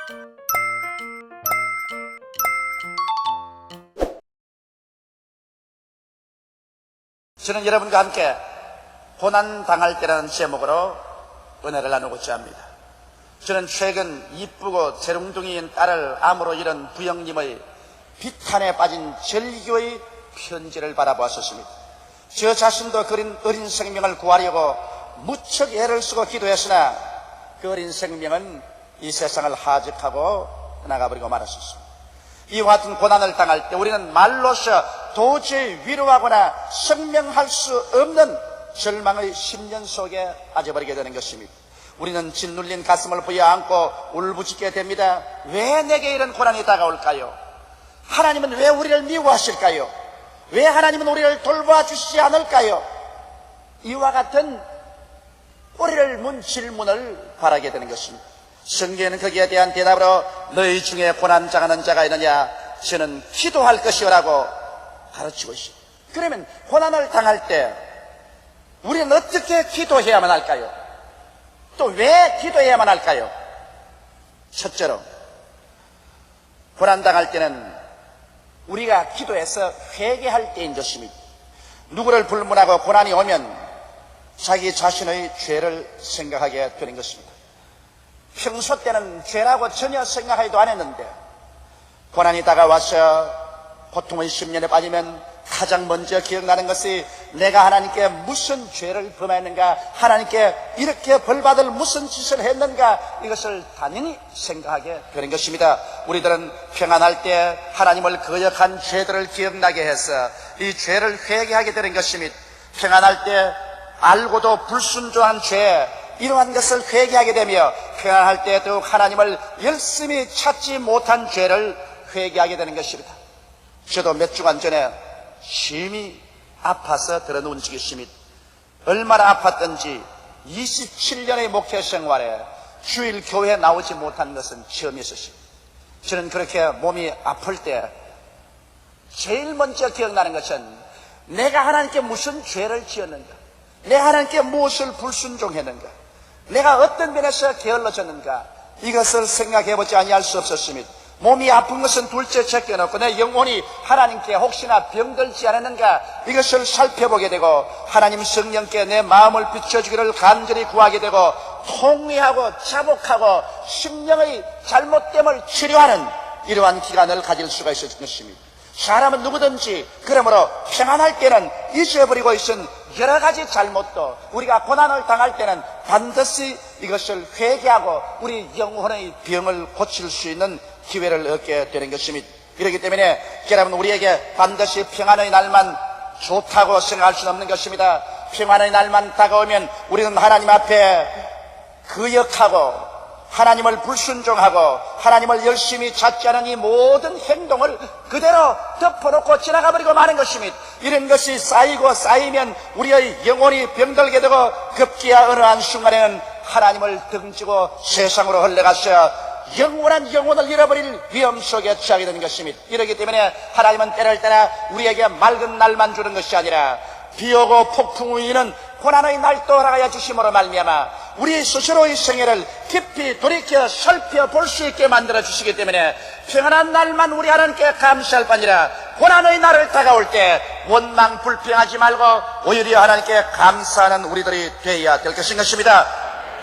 저는 여러분과 함께 고난 당할 때라는 제목으로 은혜를 나누고자 합니다. 저는 최근 이쁘고 재롱둥이인 딸을 암으로 잃은 부영님의 비탄에 빠진 절기의 편지를 바라보았었습니다. 저 자신도 그 어린 생명을 구하려고 무척 애를 쓰고 기도했으나 그 어린 생명은 이 세상을 하직하고 나가버리고 말았었습니다. 이와 같은 고난을 당할 때 우리는 말로서 도저히 위로하거나 설명할 수 없는 절망의 심년 속에 빠져버리게 되는 것입니다. 우리는 짓눌린 가슴을 부여안고 울부짖게 됩니다. 왜 내게 이런 고난이 다가올까요? 하나님은 왜 우리를 미워하실까요? 왜 하나님은 우리를 돌봐주시지 않을까요? 이와 같은 우리를 문 질문을 바라게 되는 것입니다. 성경에는 거기에 대한 대답으로 너희 중에 고난 당하는 자가 있느냐? 저는 기도할 것이라고 가르치고 있습니다. 그러면 고난을 당할 때 우리는 어떻게 기도해야만 할까요? 또 왜 기도해야만 할까요? 첫째로, 고난 당할 때는 우리가 기도해서 회개할 때인 것입니다. 누구를 불문하고 고난이 오면 자기 자신의 죄를 생각하게 되는 것입니다. 평소 때는 죄라고 전혀 생각하지도 않았는데 고난이 다가와서 고통의 심년에 빠지면 가장 먼저 기억나는 것이 내가 하나님께 무슨 죄를 범했는가, 하나님께 이렇게 벌받을 무슨 짓을 했는가, 이것을 당연히 생각하게 되는 것입니다. 우리들은 평안할 때 하나님을 거역한 죄들을 기억나게 해서 이 죄를 회개하게 되는 것입니다. 평안할 때 알고도 불순종한 죄, 이러한 것을 회개하게 되며 평안할 때 더욱 하나님을 열심히 찾지 못한 죄를 회개하게 되는 것입니다. 저도 몇 주간 전에 심히 아파서 들어누운 적이 있습니다. 얼마나 아팠던지 27년의 목회 생활에 주일 교회에 나오지 못한 것은 처음이었습니다. 저는 그렇게 몸이 아플 때 제일 먼저 기억나는 것은 내가 하나님께 무슨 죄를 지었는가, 내가 하나님께 무엇을 불순종했는가, 내가 어떤 면에서 게을러졌는가, 이것을 생각해보지 아니할 수 없었습니다. 몸이 아픈 것은 둘째 제껴놓고 내 영혼이 하나님께 혹시나 병들지 않았는가, 이것을 살펴보게 되고 하나님 성령께 내 마음을 비춰주기를 간절히 구하게 되고 통회하고 자복하고 심령의 잘못됨을 치료하는 이러한 기간을 가질 수가 있었던 것입니다. 사람은 누구든지 그러므로 평안할 때는 잊어버리고 있은 여러 가지 잘못도 우리가 고난을 당할 때는 반드시 이것을 회개하고 우리 영혼의 병을 고칠 수 있는 기회를 얻게 되는 것입니다. 이렇기 때문에 여러분, 우리에게 반드시 평안의 날만 좋다고 생각할 수는 없는 것입니다. 평안의 날만 다가오면 우리는 하나님 앞에 거역하고 하나님을 불순종하고 하나님을 열심히 찾지 않은 이 모든 행동을 그대로 덮어놓고 지나가버리고 마는 것입니다. 이런 것이 쌓이고 쌓이면 우리의 영혼이 병들게 되고 급기야 어느 한순간에는 하나님을 등지고 세상으로 흘러가서 영원한 영혼을 잃어버릴 위험 속에 처하게 되는 것입니다. 이렇기 때문에 하나님은 때를 따라 우리에게 맑은 날만 주는 것이 아니라 비오고 폭풍 우이는 고난의 날도 허락하여 주심으로 말미암아 우리 스스로의 생애를 깊이 돌이켜 살펴볼 수 있게 만들어 주시기 때문에 평안한 날만 우리 하나님께 감사할 뿐이라 고난의 날을 다가올 때 원망 불평하지 말고 오히려 하나님께 감사하는 우리들이 되어야 될 것인 것입니다.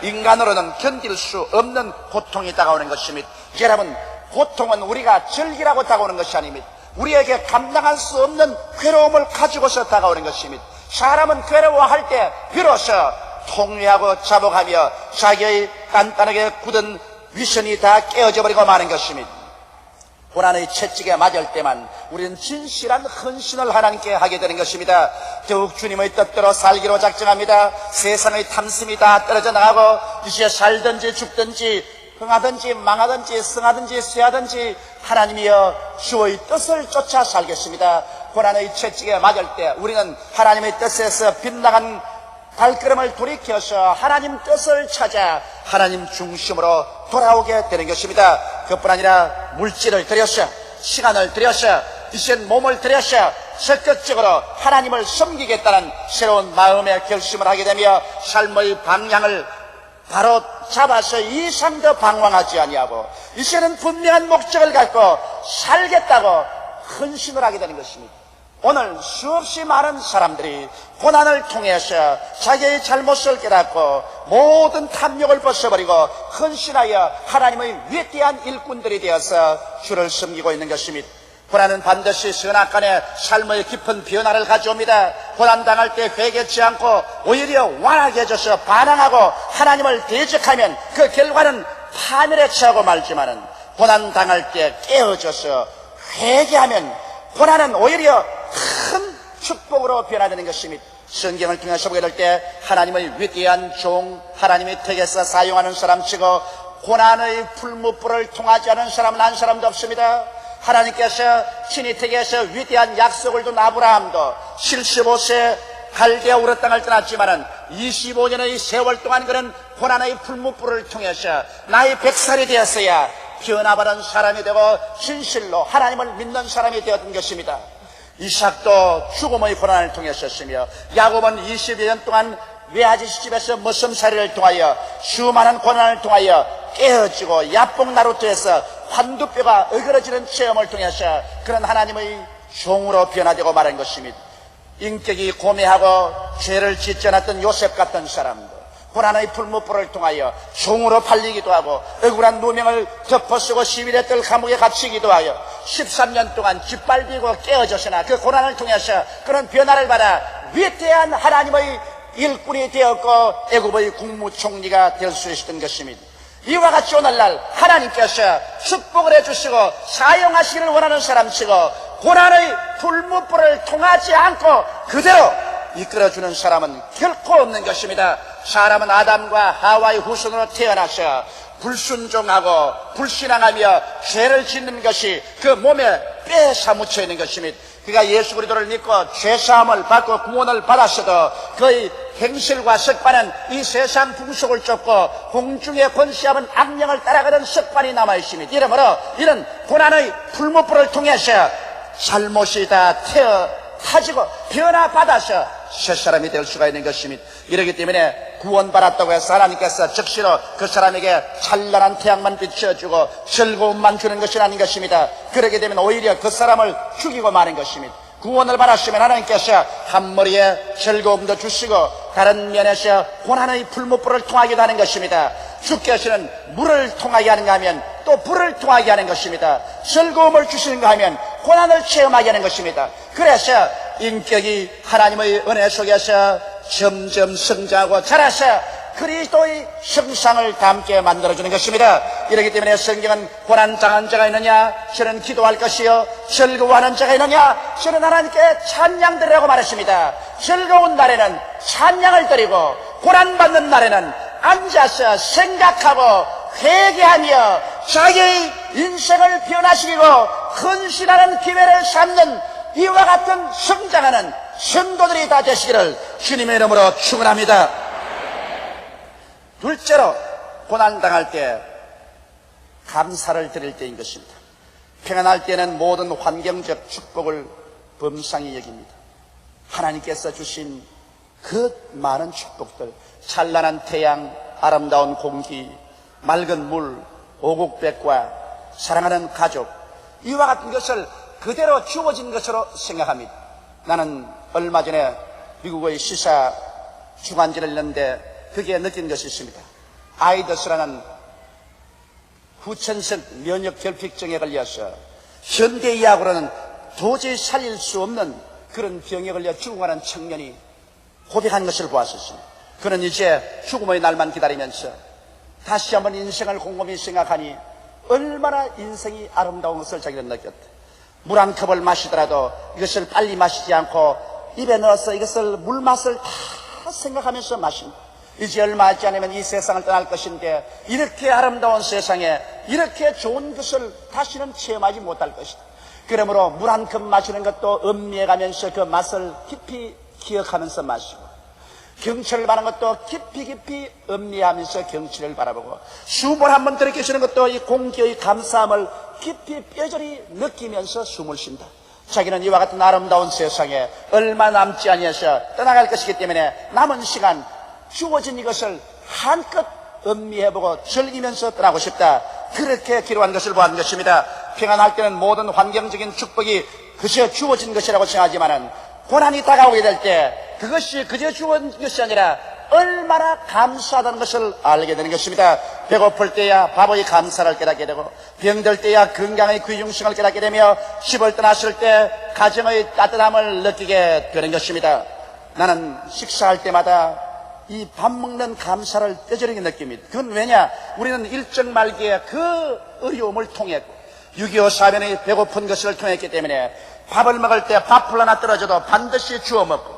인간으로는 견딜 수 없는 고통이 다가오는 것입니다. 여러분, 고통은 우리가 즐기라고 다가오는 것이 아닙니다. 우리에게 감당할 수 없는 괴로움을 가지고서 다가오는 것입니다. 사람은 괴로워할 때 비로소 통회하고 자복하며 자기의 단단하게 굳은 위선이 다 깨어져 버리고 마는 것입니다. 고난의 채찍에 맞을 때만 우리는 진실한 헌신을 하나님께 하게 되는 것입니다. 더욱 주님의 뜻대로 살기로 작정합니다. 세상의 탐심이 다 떨어져 나가고 이제 살든지 죽든지 흥하든지 망하든지 성하든지 쇠하든지 하나님이여 주의 뜻을 쫓아 살겠습니다. 고난의 채찍에 맞을 때 우리는 하나님의 뜻에서 빗나간 발걸음을 돌이켜서 하나님 뜻을 찾아 하나님 중심으로 돌아오게 되는 것입니다. 그뿐 아니라 물질을 들여서 시간을 들여서 이젠 몸을 들여서 적극적으로 하나님을 섬기겠다는 새로운 마음의 결심을 하게 되며 삶의 방향을 바로 잡아서 이상도 방황하지 아니하고 이제는 분명한 목적을 갖고 살겠다고 헌신을 하게 되는 것입니다. 오늘 수없이 많은 사람들이 고난을 통해서 자기의 잘못을 깨닫고 모든 탐욕을 벗어버리고 헌신하여 하나님의 위대한 일꾼들이 되어서 주를 섬기고 있는 것입니다. 고난은 반드시 선악간의 삶의 깊은 변화를 가져옵니다. 고난당할 때 회개치 않고 오히려 완하게 해줘서 반항하고 하나님을 대적하면 그 결과는 파멸에 처하고 말지만은 고난당할 때 깨어져서 회개하면 고난은 오히려 큰 축복으로 변화되는 것입니다. 성경을 통해서 보게 될 때 하나님의 위대한 종, 하나님의 택에서 사용하는 사람치고 고난의 풀무불을 통하지 않은 사람은 한 사람도 없습니다. 하나님께서 친히 택에서 위대한 약속을 둔 아브라함도 75세 갈대아 우르 땅을 떠났지만은 25년의 세월 동안 그는 고난의 풀무불을 통해서 나이 100살이 되었어야 변화받은 사람이 되고 진실로 하나님을 믿는 사람이 되었던 것입니다. 이삭도 죽음의 고난을 통했었으며 야곱은 20여 년 동안 외아지 집에서 머슴살이를 통하여 수많은 고난을 통하여 깨어지고 야뽕나루트에서 환두뼈가 어그러지는 체험을 통해서 그런 하나님의 종으로 변화되고 말한 것입니다. 인격이 고매하고 죄를 짓지 않았던 요셉 같은 사람도 고난의 풀무불을 통하여 종으로 팔리기도 하고 억울한 누명을 덮어쓰고 11회 뜰 감옥에 갇히기도 하여 13년 동안 짓밟히고 깨어졌으나 그 고난을 통해서 그런 변화를 받아 위대한 하나님의 일꾼이 되었고 애굽의 국무총리가 될 수 있었던 것입니다. 이와 같이 오늘날 하나님께서 축복을 해주시고 사용하시기를 원하는 사람치고 고난의 풀무불을 통하지 않고 그대로 이끌어주는 사람은 결코 없는 것입니다. 사람은 아담과 하와의 후손으로 태어나서 불순종하고 불신앙하며 죄를 짓는 것이 그 몸에 뼈에 사무쳐 있는 것입니다. 그가 예수 그리스도를 믿고 죄사함을 받고 구원을 받았어도 그의 행실과 습관은 이 세상 풍속을 쫓고 공중에 권세하는 악령을 따라가는 습관이 남아있습니다. 이러므로 이는 고난의 풀무불을 통해서 잘못이 다 타지고 변화받아서 새 사람이 될 수가 있는 것입니다. 이렇기 때문에 구원받았다고 해서 하나님께서 즉시로 그 사람에게 찬란한 태양만 비춰주고 즐거움만 주는 것이 아닌 것입니다. 그렇게 되면 오히려 그 사람을 죽이고 마는 것입니다. 구원을 받았으면 하나님께서 한 머리에 즐거움도 주시고 다른 면에서 고난의 풀무불을 통하기도 하는 것입니다. 주께서는 물을 통하게 하는가 하면 또 불을 통하게 하는 것입니다. 즐거움을 주시는가 하면 고난을 체험하게 하는 것입니다. 그래서 인격이 하나님의 은혜 속에서 점점 성장하고 자라서 그리스도의 형상을 담게 만들어주는 것입니다. 이렇기 때문에 성경은 고난당한 자가 있느냐 저는 기도할 것이요 즐거워하는 자가 있느냐 저는 하나님께 찬양드리라고 말했습니다. 즐거운 날에는 찬양을 드리고 고난받는 날에는 앉아서 생각하고 회개하며 자기의 인생을 변화시키고 헌신하는 기회를 삼는 이와 같은 성장하는 성도들이 다 되시기를 주님의 이름으로 축원합니다. 둘째로 고난당할 때 감사를 드릴 때인 것입니다. 평안할 때는 모든 환경적 축복을 범상히 여깁니다. 하나님께서 주신 그 많은 축복들, 찬란한 태양, 아름다운 공기, 맑은 물, 오곡백과 사랑하는 가족, 이와 같은 것을 그대로 주어진 것으로 생각합니다. 나는 얼마 전에 미국의 시사 주간지를 읽는데 그게 느낀 것이 있습니다. 아이더스라는 후천성 면역 결핍증에 걸려서 현대의학으로는 도저히 살릴 수 없는 그런 병에 걸려 죽어가는 청년이 고백한 것을 보았었습니다. 그는 이제 죽음의 날만 기다리면서 다시 한번 인생을 곰곰이 생각하니 얼마나 인생이 아름다운 것을 자기는 느꼈다. 물 한 컵을 마시더라도 이것을 빨리 마시지 않고 입에 넣어서 이것을 물맛을 다 생각하면서 마신다. 이제 얼마 있지 않으면 이 세상을 떠날 것인데 이렇게 아름다운 세상에 이렇게 좋은 것을 다시는 체험하지 못할 것이다. 그러므로 물 한 컵 마시는 것도 음미해가면서 그 맛을 깊이 기억하면서 마시고 경치를 바라는 것도 깊이 음미하면서 경치를 바라보고 숨을 한번 들이키시는 것도 이 공기의 감사함을 깊이 뼈저리 느끼면서 숨을 쉰다. 자기는 이와 같은 아름다운 세상에 얼마 남지 아니해서 떠나갈 것이기 때문에 남은 시간 주어진 이것을 한껏 음미해보고 즐기면서 떠나고 싶다. 그렇게 기록한 것을 보았는 것입니다. 평안할 때는 모든 환경적인 축복이 그저 주어진 것이라고 생각하지만은 고난이 다가오게 될 때 그것이 그저 주어진 것이 아니라 얼마나 감사하다는 것을 알게 되는 것입니다. 배고플 때야 바보의 감사를 깨닫게 되고, 병들 때야 건강의 귀중성을 깨닫게 되며, 집을 떠났을 때 가정의 따뜻함을 느끼게 되는 것입니다. 나는 식사할 때마다 이 밥 먹는 감사를 뼈저리게 느낍니다. 그건 왜냐? 우리는 일정 말기에 그 어려움을 통했고 6.25 사변의 배고픈 것을 통했기 때문에 밥을 먹을 때 밥풀 하나 떨어져도 반드시 주워 먹고,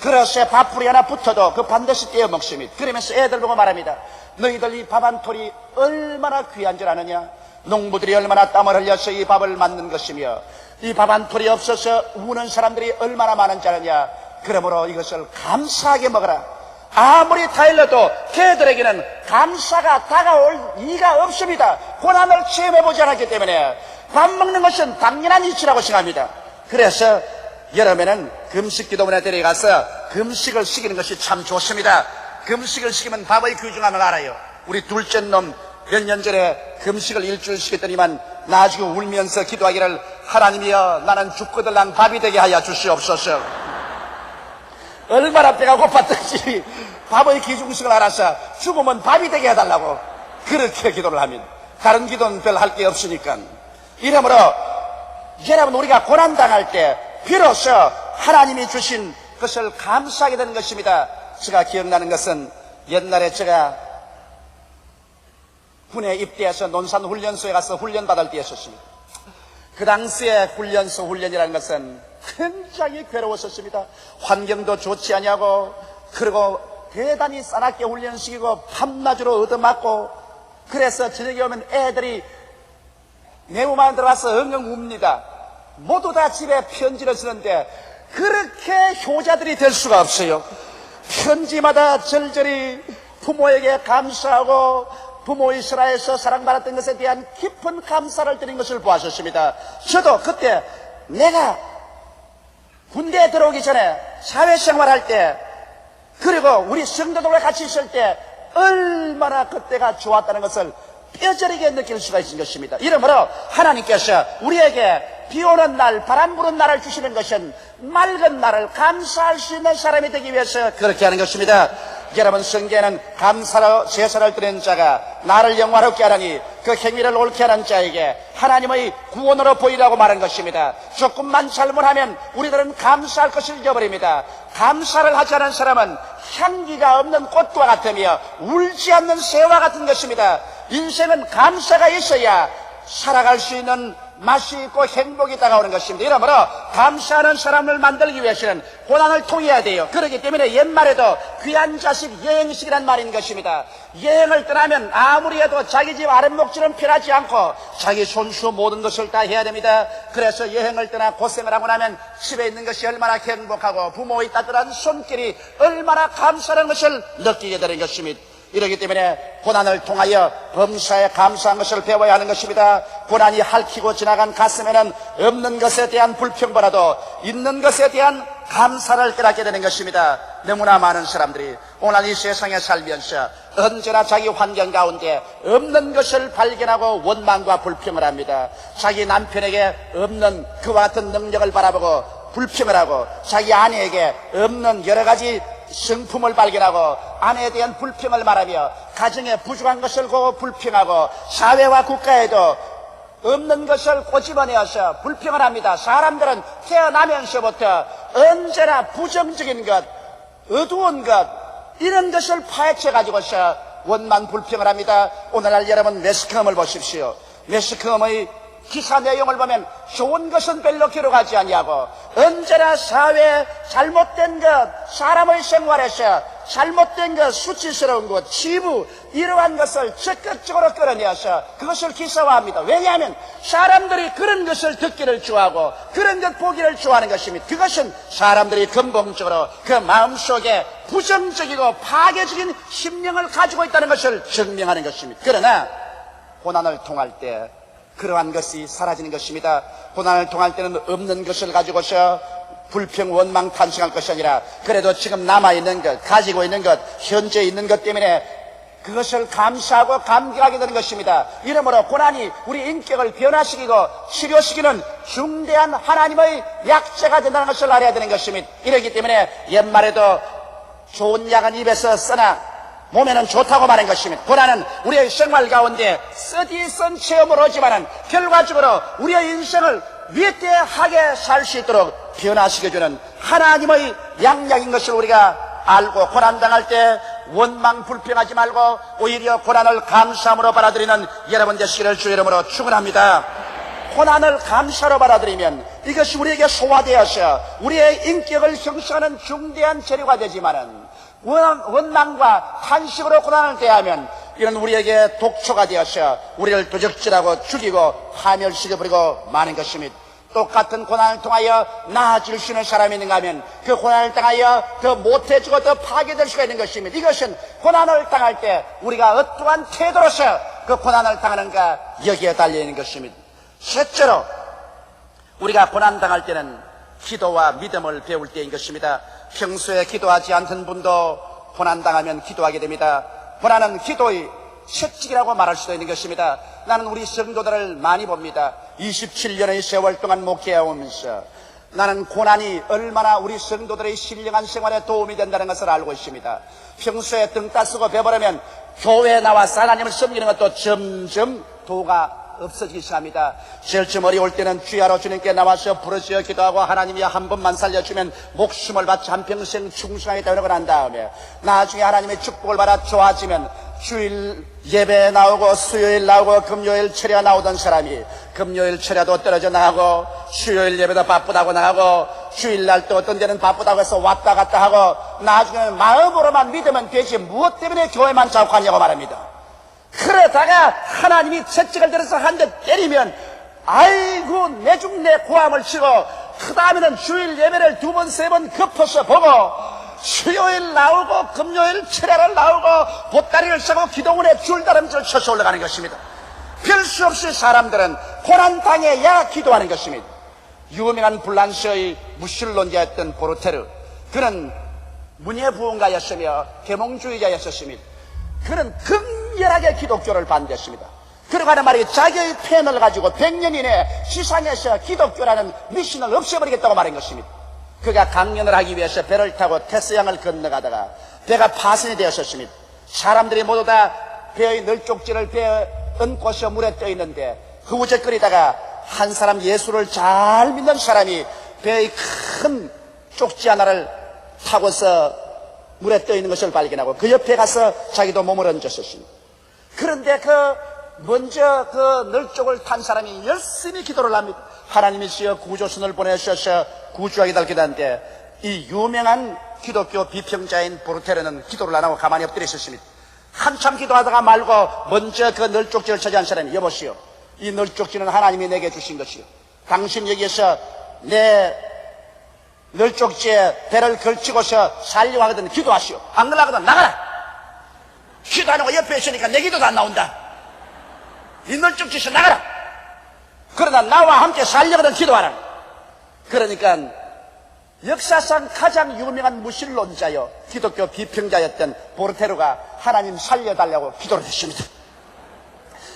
그릇에 밥풀이 하나 붙어도 그 반드시 떼어 먹습니다. 그러면서 애들 보고 말합니다. 너희들 이 밥 한 톨이 얼마나 귀한 줄 아느냐? 농부들이 얼마나 땀을 흘려서 이 밥을 만든 것이며, 이 밥 한 톨이 없어서 우는 사람들이 얼마나 많은지 아느냐? 그러므로 이것을 감사하게 먹어라. 아무리 타일러도 걔들에게는 감사가 다가올 이가 없습니다. 고난을 체험해보지 않았기 때문에 밥 먹는 것은 당연한 이치라고 생각합니다. 그래서 여름에는 금식 기도문에 데려가서 금식을 시키는 것이 참 좋습니다. 금식을 시키면 밥의 귀중함을 알아요. 우리 둘째 놈 몇 년 전에 금식을 일주일 시켰더니만 나중에 울면서 기도하기를, 하나님이여 나는 죽거든 난 밥이 되게 하여 주시옵소서. 얼마나 배가 고팠던지 밥의 귀중성을 알아서 죽으면 밥이 되게 해달라고 그렇게 기도를 합니다. 다른 기도는 별 할 게 없으니까. 이러므로 여러분, 우리가 고난당할 때 비로소 하나님이 주신 것을 감사하게 되는 것입니다. 제가 기억나는 것은 옛날에 제가 군에 입대해서 논산훈련소에 가서 훈련받을 때였었습니다. 그 당시에 훈련이라는 것은 굉장히 괴로웠었습니다. 환경도 좋지 아니하고, 그리고 대단히 싸납게 훈련시키고 밤낮으로 얻어맞고, 그래서 저녁에 오면 애들이 내 몸 안에 들어가서 엉엉 웁니다. 모두 다 집에 편지를 쓰는데 그렇게 효자들이 될 수가 없어요. 편지마다 절절히 부모에게 감사하고 부모 이스라엘에서 사랑받았던 것에 대한 깊은 감사를 드린 것을 보았었습니다. 저도 그때 내가 군대에 들어오기 전에 사회생활할 때, 그리고 우리 성도들과 같이 있을 때 얼마나 그때가 좋았다는 것을 뼈저리게 느낄 수가 있는 것입니다. 이러므로 하나님께서 우리에게 비 오는 날, 바람 부는 날을 주시는 것은 맑은 날을 감사할 수 있는 사람이 되기 위해서 그렇게 하는 것입니다. 여러분, 성경에는 감사로 제사를 드리는 자가 나를 영화롭게 하라니 그 행위를 옳게 하는 자에게 하나님의 구원으로 보이라고 말한 것입니다. 조금만 잘못하면 우리들은 감사할 것을 잊어버립니다. 감사를 하지 않은 사람은 향기가 없는 꽃과 같으며 울지 않는 새와 같은 것입니다. 인생은 감사가 있어야 살아갈 수 있는 맛이 있고 행복이 다가오는 것입니다. 이러므로 감사하는 사람을 만들기 위해서는 고난을 통해야 돼요. 그렇기 때문에 옛말에도 귀한 자식 여행식이란 말인 것입니다. 여행을 떠나면 아무리 해도 자기 집 아랫목줄은 편하지 않고 자기 손수 모든 것을 다 해야 됩니다. 그래서 여행을 떠나 고생을 하고 나면 집에 있는 것이 얼마나 행복하고 부모의 따뜻한 손길이 얼마나 감사하는 것을 느끼게 되는 것입니다. 이렇기 때문에 고난을 통하여 범사에 감사한 것을 배워야 하는 것입니다. 고난이 핥히고 지나간 가슴에는 없는 것에 대한 불평보다도 있는 것에 대한 감사를 깨닫게 되는 것입니다. 너무나 많은 사람들이 오늘 이 세상에 살면서 언제나 자기 환경 가운데 없는 것을 발견하고 원망과 불평을 합니다. 자기 남편에게 없는 그와 같은 능력을 바라보고 불평을 하고, 자기 아내에게 없는 여러 가지 성품을 발견하고 아내에 대한 불평을 말하며 가정에 부족한 것을 보고 불평하고, 사회와 국가에도 없는 것을 꼬집어내어서 불평을 합니다. 사람들은 태어나면서부터 언제나 부정적인 것, 어두운 것, 이런 것을 파헤쳐가지고서 원망 불평을 합니다. 오늘날 여러분 매스컴을 보십시오. 매스컴의 기사 내용을 보면 좋은 것은 별로 기록하지 아니하고 언제나 사회에 잘못된 것, 사람의 생활에서 잘못된 것, 수치스러운 것, 치부, 이러한 것을 적극적으로 끌어내어서 그것을 기사화합니다. 왜냐하면 사람들이 그런 것을 듣기를 좋아하고 그런 것 보기를 좋아하는 것입니다. 그것은 사람들이 근본적으로 그 마음속에 부정적이고 파괴적인 심령을 가지고 있다는 것을 증명하는 것입니다. 그러나 고난을 통할 때 그러한 것이 사라지는 것입니다. 고난을 통할 때는 없는 것을 가지고서 불평, 원망, 탄식할 것이 아니라 그래도 지금 남아있는 것, 가지고 있는 것, 현재 있는 것 때문에 그것을 감사하고 감격하게 되는 것입니다. 이러므로 고난이 우리 인격을 변화시키고 치료시키는 중대한 하나님의 약재가 된다는 것을 알아야 되는 것입니다. 이러기 때문에 옛말에도 좋은 약은 입에서 쓰나 몸에는 좋다고 말한 것입니다. 고난은 우리의 생활 가운데 쓰디쓴 체험으로 오지만은 결과적으로 우리의 인생을 위대하게 살 수 있도록 변화시켜주는 하나님의 양약인 것을 우리가 알고, 고난당할 때 원망 불평하지 말고 오히려 고난을 감사함으로 받아들이는 여러분 되시기를 주의 이름으로 축원합니다. 고난을 감사로 받아들이면 이것이 우리에게 소화되어서 우리의 인격을 형성하는 중대한 재료가 되지만은 원망과 탄식으로 고난을 대하면 이는 우리에게 독초가 되어서 우리를 도적질하고 죽이고 파멸시켜버리고 마는 것입니다. 똑같은 고난을 통하여 나아질 수 있는 사람이 있는가 하면 그 고난을 당하여 더 못해지고 더 파괴될 수가 있는 것입니다. 이것은 고난을 당할 때 우리가 어떠한 태도로서 그 고난을 당하는가 여기에 달려있는 것입니다. 셋째로 우리가 고난당할 때는 기도와 믿음을 배울 때인 것입니다. 평소에 기도하지 않던 분도 고난당하면 기도하게 됩니다. 고난은 기도의 채찍이라고 말할 수도 있는 것입니다. 나는 우리 성도들을 많이 봅니다. 27년의 세월 동안 목회해오면서 나는 고난이 얼마나 우리 성도들의 신령한 생활에 도움이 된다는 것을 알고 있습니다. 평소에 등 따쓰고 배부르면 교회에 나와서 하나님을 섬기는 것도 점점 도가 없어지기 시작합니다. 제일 좀 어려울 때는 주야로 주님께 나와서 부르짖어 기도하고 하나님이 한 번만 살려주면 목숨을 바쳐 한평생 충성하겠다고 한 다음에 나중에 하나님의 축복을 받아 좋아지면 주일 예배에 나오고 수요일 나오고 금요일 철야 나오던 사람이 금요일 철야도 떨어져 나가고 수요일 예배도 바쁘다고 나가고 주일날 또 어떤 데는 바쁘다고 해서 왔다 갔다 하고 나중에 마음으로만 믿으면 되지 무엇 때문에 교회만 자꾸 가냐고 말합니다. 그러다가 하나님이 채찍을 들어서 한 대 때리면 아이고 내중내 고함을 치고 그 다음에는 주일 예배를 2번 3번 겹쳐서 보고 수요일 나오고 금요일 철야를 나오고 보따리를 싸고 기도원에 줄다름질 쳐서 올라가는 것입니다. 별 수 없이 사람들은 고난당해야 기도하는 것입니다. 유명한 불란서의 무신론자였던 보르테르, 그는 문예부흥가였으며 계몽주의자였었습니다. 그는 극렬하게 기독교를 반대했습니다. 그러고 하는 말이 자기의 펜을 가지고 100년 이내에 지상에서 기독교라는 미신을 없애버리겠다고 말한 것입니다. 그가 강연을 하기 위해서 배를 타고 태스양을 건너가다가 배가 파손이 되었었습니다. 사람들이 모두 다 배의 널쪽지를 배에 얹고서 물에 떠 있는데 흐우적거리다가 한 사람, 예수를 잘 믿는 사람이 배의 큰 쪽지 하나를 타고서 물에 떠 있는 것을 발견하고 그 옆에 가서 자기도 몸을 얹었었습니다. 그런데 먼저 그 널쪽을 탄 사람이 열심히 기도를 합니다. 하나님이시여 구조선을 보내셔서 구주하게 달기도한데 이 유명한 기독교 비평자인 보르테르는 기도를 안 하고 가만히 엎드려 있었습니다. 한참 기도하다가 말고 먼저 그 널쪽지를 차지한 사람이, 여보시오, 이 널쪽지는 하나님이 내게 주신 것이요, 당신 여기에서 내 널쪽지에 배를 걸치고서 살려고 하거든 기도하시오. 안 그러거든 나가라. 기도 안 하고 옆에 있으니까 내 기도도 안 나온다. 이 널쪽지에서 나가라. 그러나 나와 함께 살려거든 기도하라. 그러니까 역사상 가장 유명한 무신론자요 기독교 비평자였던 보르테르가 하나님 살려달라고 기도를 했습니다.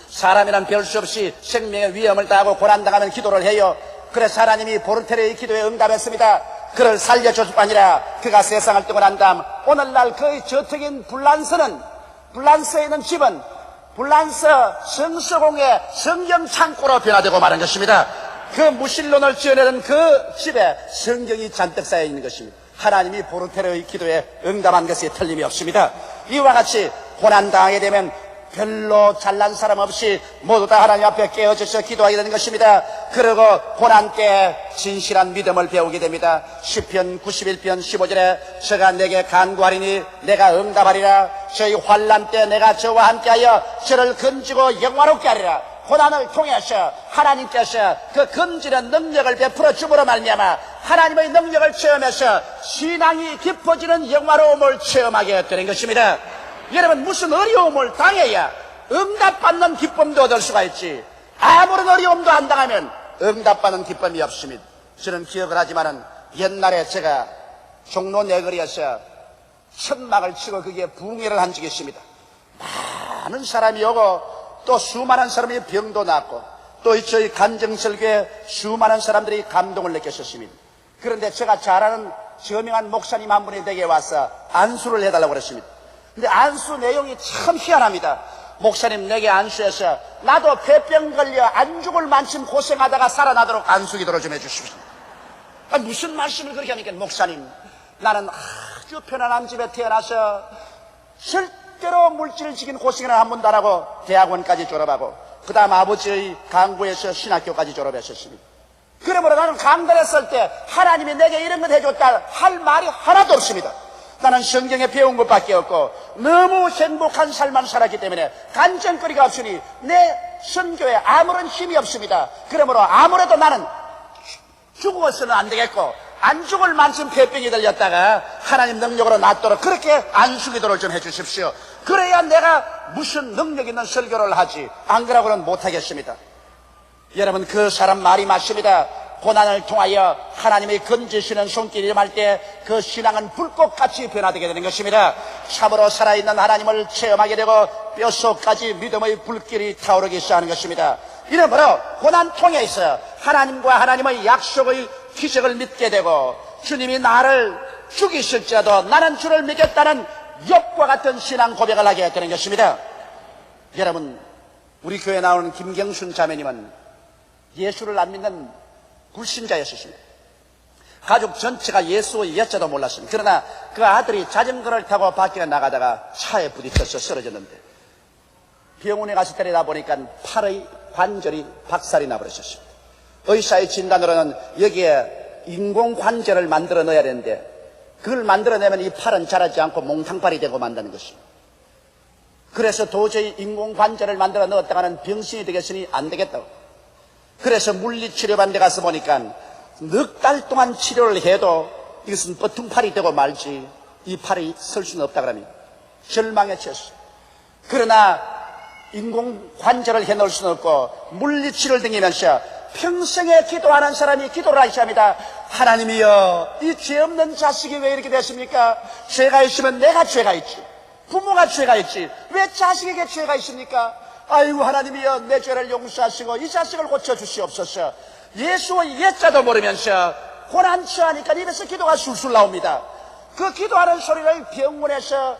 사람이란 별 수 없이 생명의 위험을 다하고 고난당하면 기도를 해요. 그래서 하나님이 보르테르의 기도에 응답했습니다. 그를 살려줄 뿐 아니라 그가 세상을 떠고 난 다음 오늘날 그의 저택인 불란서에 있는 집은 불란서 성서공의 성경 창고로 변화되고 말한 것입니다. 그 무신론을 지어내는 그 집에 성경이 잔뜩 쌓여 있는 것입니다. 하나님이 보르테르의 기도에 응답한 것이 틀림이 없습니다. 이와 같이 고난당하게 되면 별로 잘난 사람 없이 모두 다 하나님 앞에 깨어져서 기도하게 되는 것입니다. 그리고 고난 때 진실한 믿음을 배우게 됩니다. 시편 91편 15절에 저가 내게 간구하리니 내가 응답하리라. 저희 환난 때 내가 저와 함께하여 저를 건지고 영화롭게 하리라. 고난을 통해서 하나님께서 그 건지는 능력을 베풀어 주므로 말미암아 하나님의 능력을 체험해서 신앙이 깊어지는 영화로움을 체험하게 되는 것입니다. 여러분, 무슨 어려움을 당해야 응답받는 기쁨도 얻을 수가 있지, 아무런 어려움도 안 당하면 응답받는 기쁨이 없습니다. 저는 기억을 하지만은 옛날에 제가 종로 내거리에서 천막을 치고 거기에 붕괴를 한 적이 있습니다. 많은 사람이 오고 또 수많은 사람이 병도 낫고 또 저희 간증설교에 수많은 사람들이 감동을 느꼈었습니다. 그런데 제가 잘 아는 저명한 목사님 한 분이 댁에 와서 안수를 해달라고 그랬습니다. 근데 안수 내용이 참 희한합니다. 목사님, 내게 안수해서 나도 폐병 걸려 안 죽을 만큼 고생하다가 살아나도록 안수 기도를 좀 해주십시오. 무슨 말씀을 그렇게 하니까, 목사님, 나는 아주 편안한 집에 태어나서 절대로 물질을 지킨 고생을 한 번도 안 하고 대학원까지 졸업하고 그 다음 아버지의 강구에서 신학교까지 졸업했었습니다. 그러므로 나는 강단했을 때 하나님이 내게 이런 것 해줬다 할 말이 하나도 없습니다. 나는 성경에 배운 것밖에 없고 너무 행복한 삶만 살았기 때문에 간증거리가 없으니 내 선교에 아무런 힘이 없습니다. 그러므로 아무래도 나는 죽어서는 안 되겠고 안 죽을 만큼 폐병이 들렸다가 하나님 능력으로 낫도록 그렇게 안수기도를 좀 해주십시오. 그래야 내가 무슨 능력 있는 설교를 하지, 안 그러고는 못하겠습니다. 여러분, 그 사람 말이 맞습니다. 고난을 통하여 하나님이 건지시는 손길이 임할 때 그 신앙은 불꽃같이 변화되게 되는 것입니다. 참으로 살아있는 하나님을 체험하게 되고 뼛속까지 믿음의 불길이 타오르기 시작하는 것입니다. 이러므로 고난 통해서 하나님과 하나님의 약속의 기적을 믿게 되고 주님이 나를 죽이실지라도 나는 주를 믿겠다는 욥과 같은 신앙 고백을 하게 되는 것입니다. 여러분, 우리 교회에 나오는 김경순 자매님은 예수를 안 믿는 불신자였습니다. 가족 전체가 예수의 예자도 몰랐습니다. 그러나 그 아들이 자전거를 타고 밖에 나가다가 차에 부딪혀서 쓰러졌는데 병원에 가서 때리다 보니까 팔의 관절이 박살이 나버렸습니다. 의사의 진단으로는 여기에 인공관절을 만들어 넣어야 되는데 그걸 만들어내면 이 팔은 자라지 않고 몽탕팔이 되고 만다는 것입니다. 그래서 도저히 인공관절을 만들어 넣었다가는 병신이 되겠으니 안 되겠다고. 그래서 물리치료반 데 가서 보니까 넉 달 동안 치료를 해도 이것은 버퉁팔이 되고 말지 이 팔이 설 수는 없다 그러면 절망에 처했어요. 그러나 인공관절을 해놓을 수는 없고 물리치료를 등기면서 평생에 기도하는 사람이 기도를 하셔야 합니다. 하나님이여, 이 죄 없는 자식이 왜 이렇게 됐습니까? 죄가 있으면 내가 죄가 있지, 부모가 죄가 있지, 왜 자식에게 죄가 있습니까? 아이고 하나님이여, 내 죄를 용서하시고 이 자식을 고쳐주시옵소서. 예수의 예자도 모르면서 고난 처하니까 입에서 기도가 술술 나옵니다. 그 기도하는 소리를 병원에서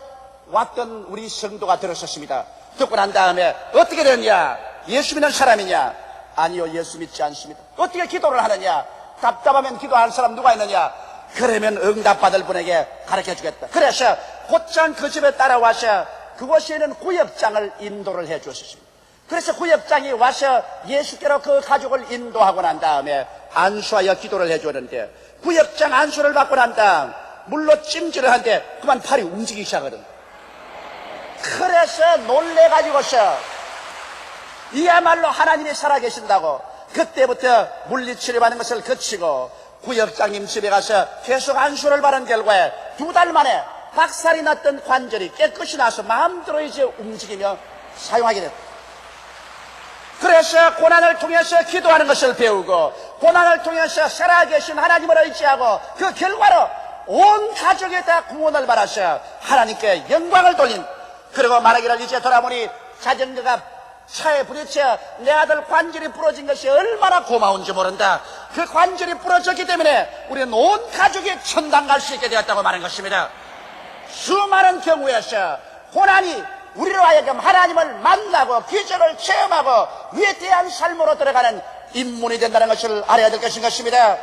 왔던 우리 성도가 들었었습니다. 듣고 난 다음에 어떻게 되느냐? 예수 믿는 사람이냐? 아니요, 예수 믿지 않습니다. 어떻게 기도를 하느냐? 답답하면 기도하는 사람 누가 있느냐? 그러면 응답받을 분에게 가르쳐 주겠다. 그래서 곧장 그 집에 따라와서 그곳에 있는 구역장을 인도를 해 주었습니다. 그래서 구역장이 와서 예수께로 그 가족을 인도하고 난 다음에 안수하여 기도를 해 주었는데 구역장 안수를 받고 난 다음 물로 찜질을 하는데 그만 팔이 움직이기 시작하거든. 그래서 놀래가지고서 이야말로 하나님이 살아계신다고 그때부터 물리치료받는 것을 거치고 구역장님 집에 가서 계속 안수를 받은 결과에 2달 만에 박살이 났던 관절이 깨끗이 나서 마음대로 이제 움직이며 사용하게 됐다. 그래서 고난을 통해서 기도하는 것을 배우고 고난을 통해서 살아계신 하나님을 의지하고 그 결과로 온 가족에 다 구원을 받아서 하나님께 영광을 돌린, 그리고 말하기를 이제 돌아보니 자전거가 차에 부딪혀 내 아들 관절이 부러진 것이 얼마나 고마운지 모른다. 그 관절이 부러졌기 때문에 우리는 온 가족이 천당 갈 수 있게 되었다고 말한 것입니다. 수많은 경우에서 고난이 우리로 하여금 하나님을 만나고 기적을 체험하고 위대한 삶으로 들어가는 인문이 된다는 것을 알아야 될 것입니다.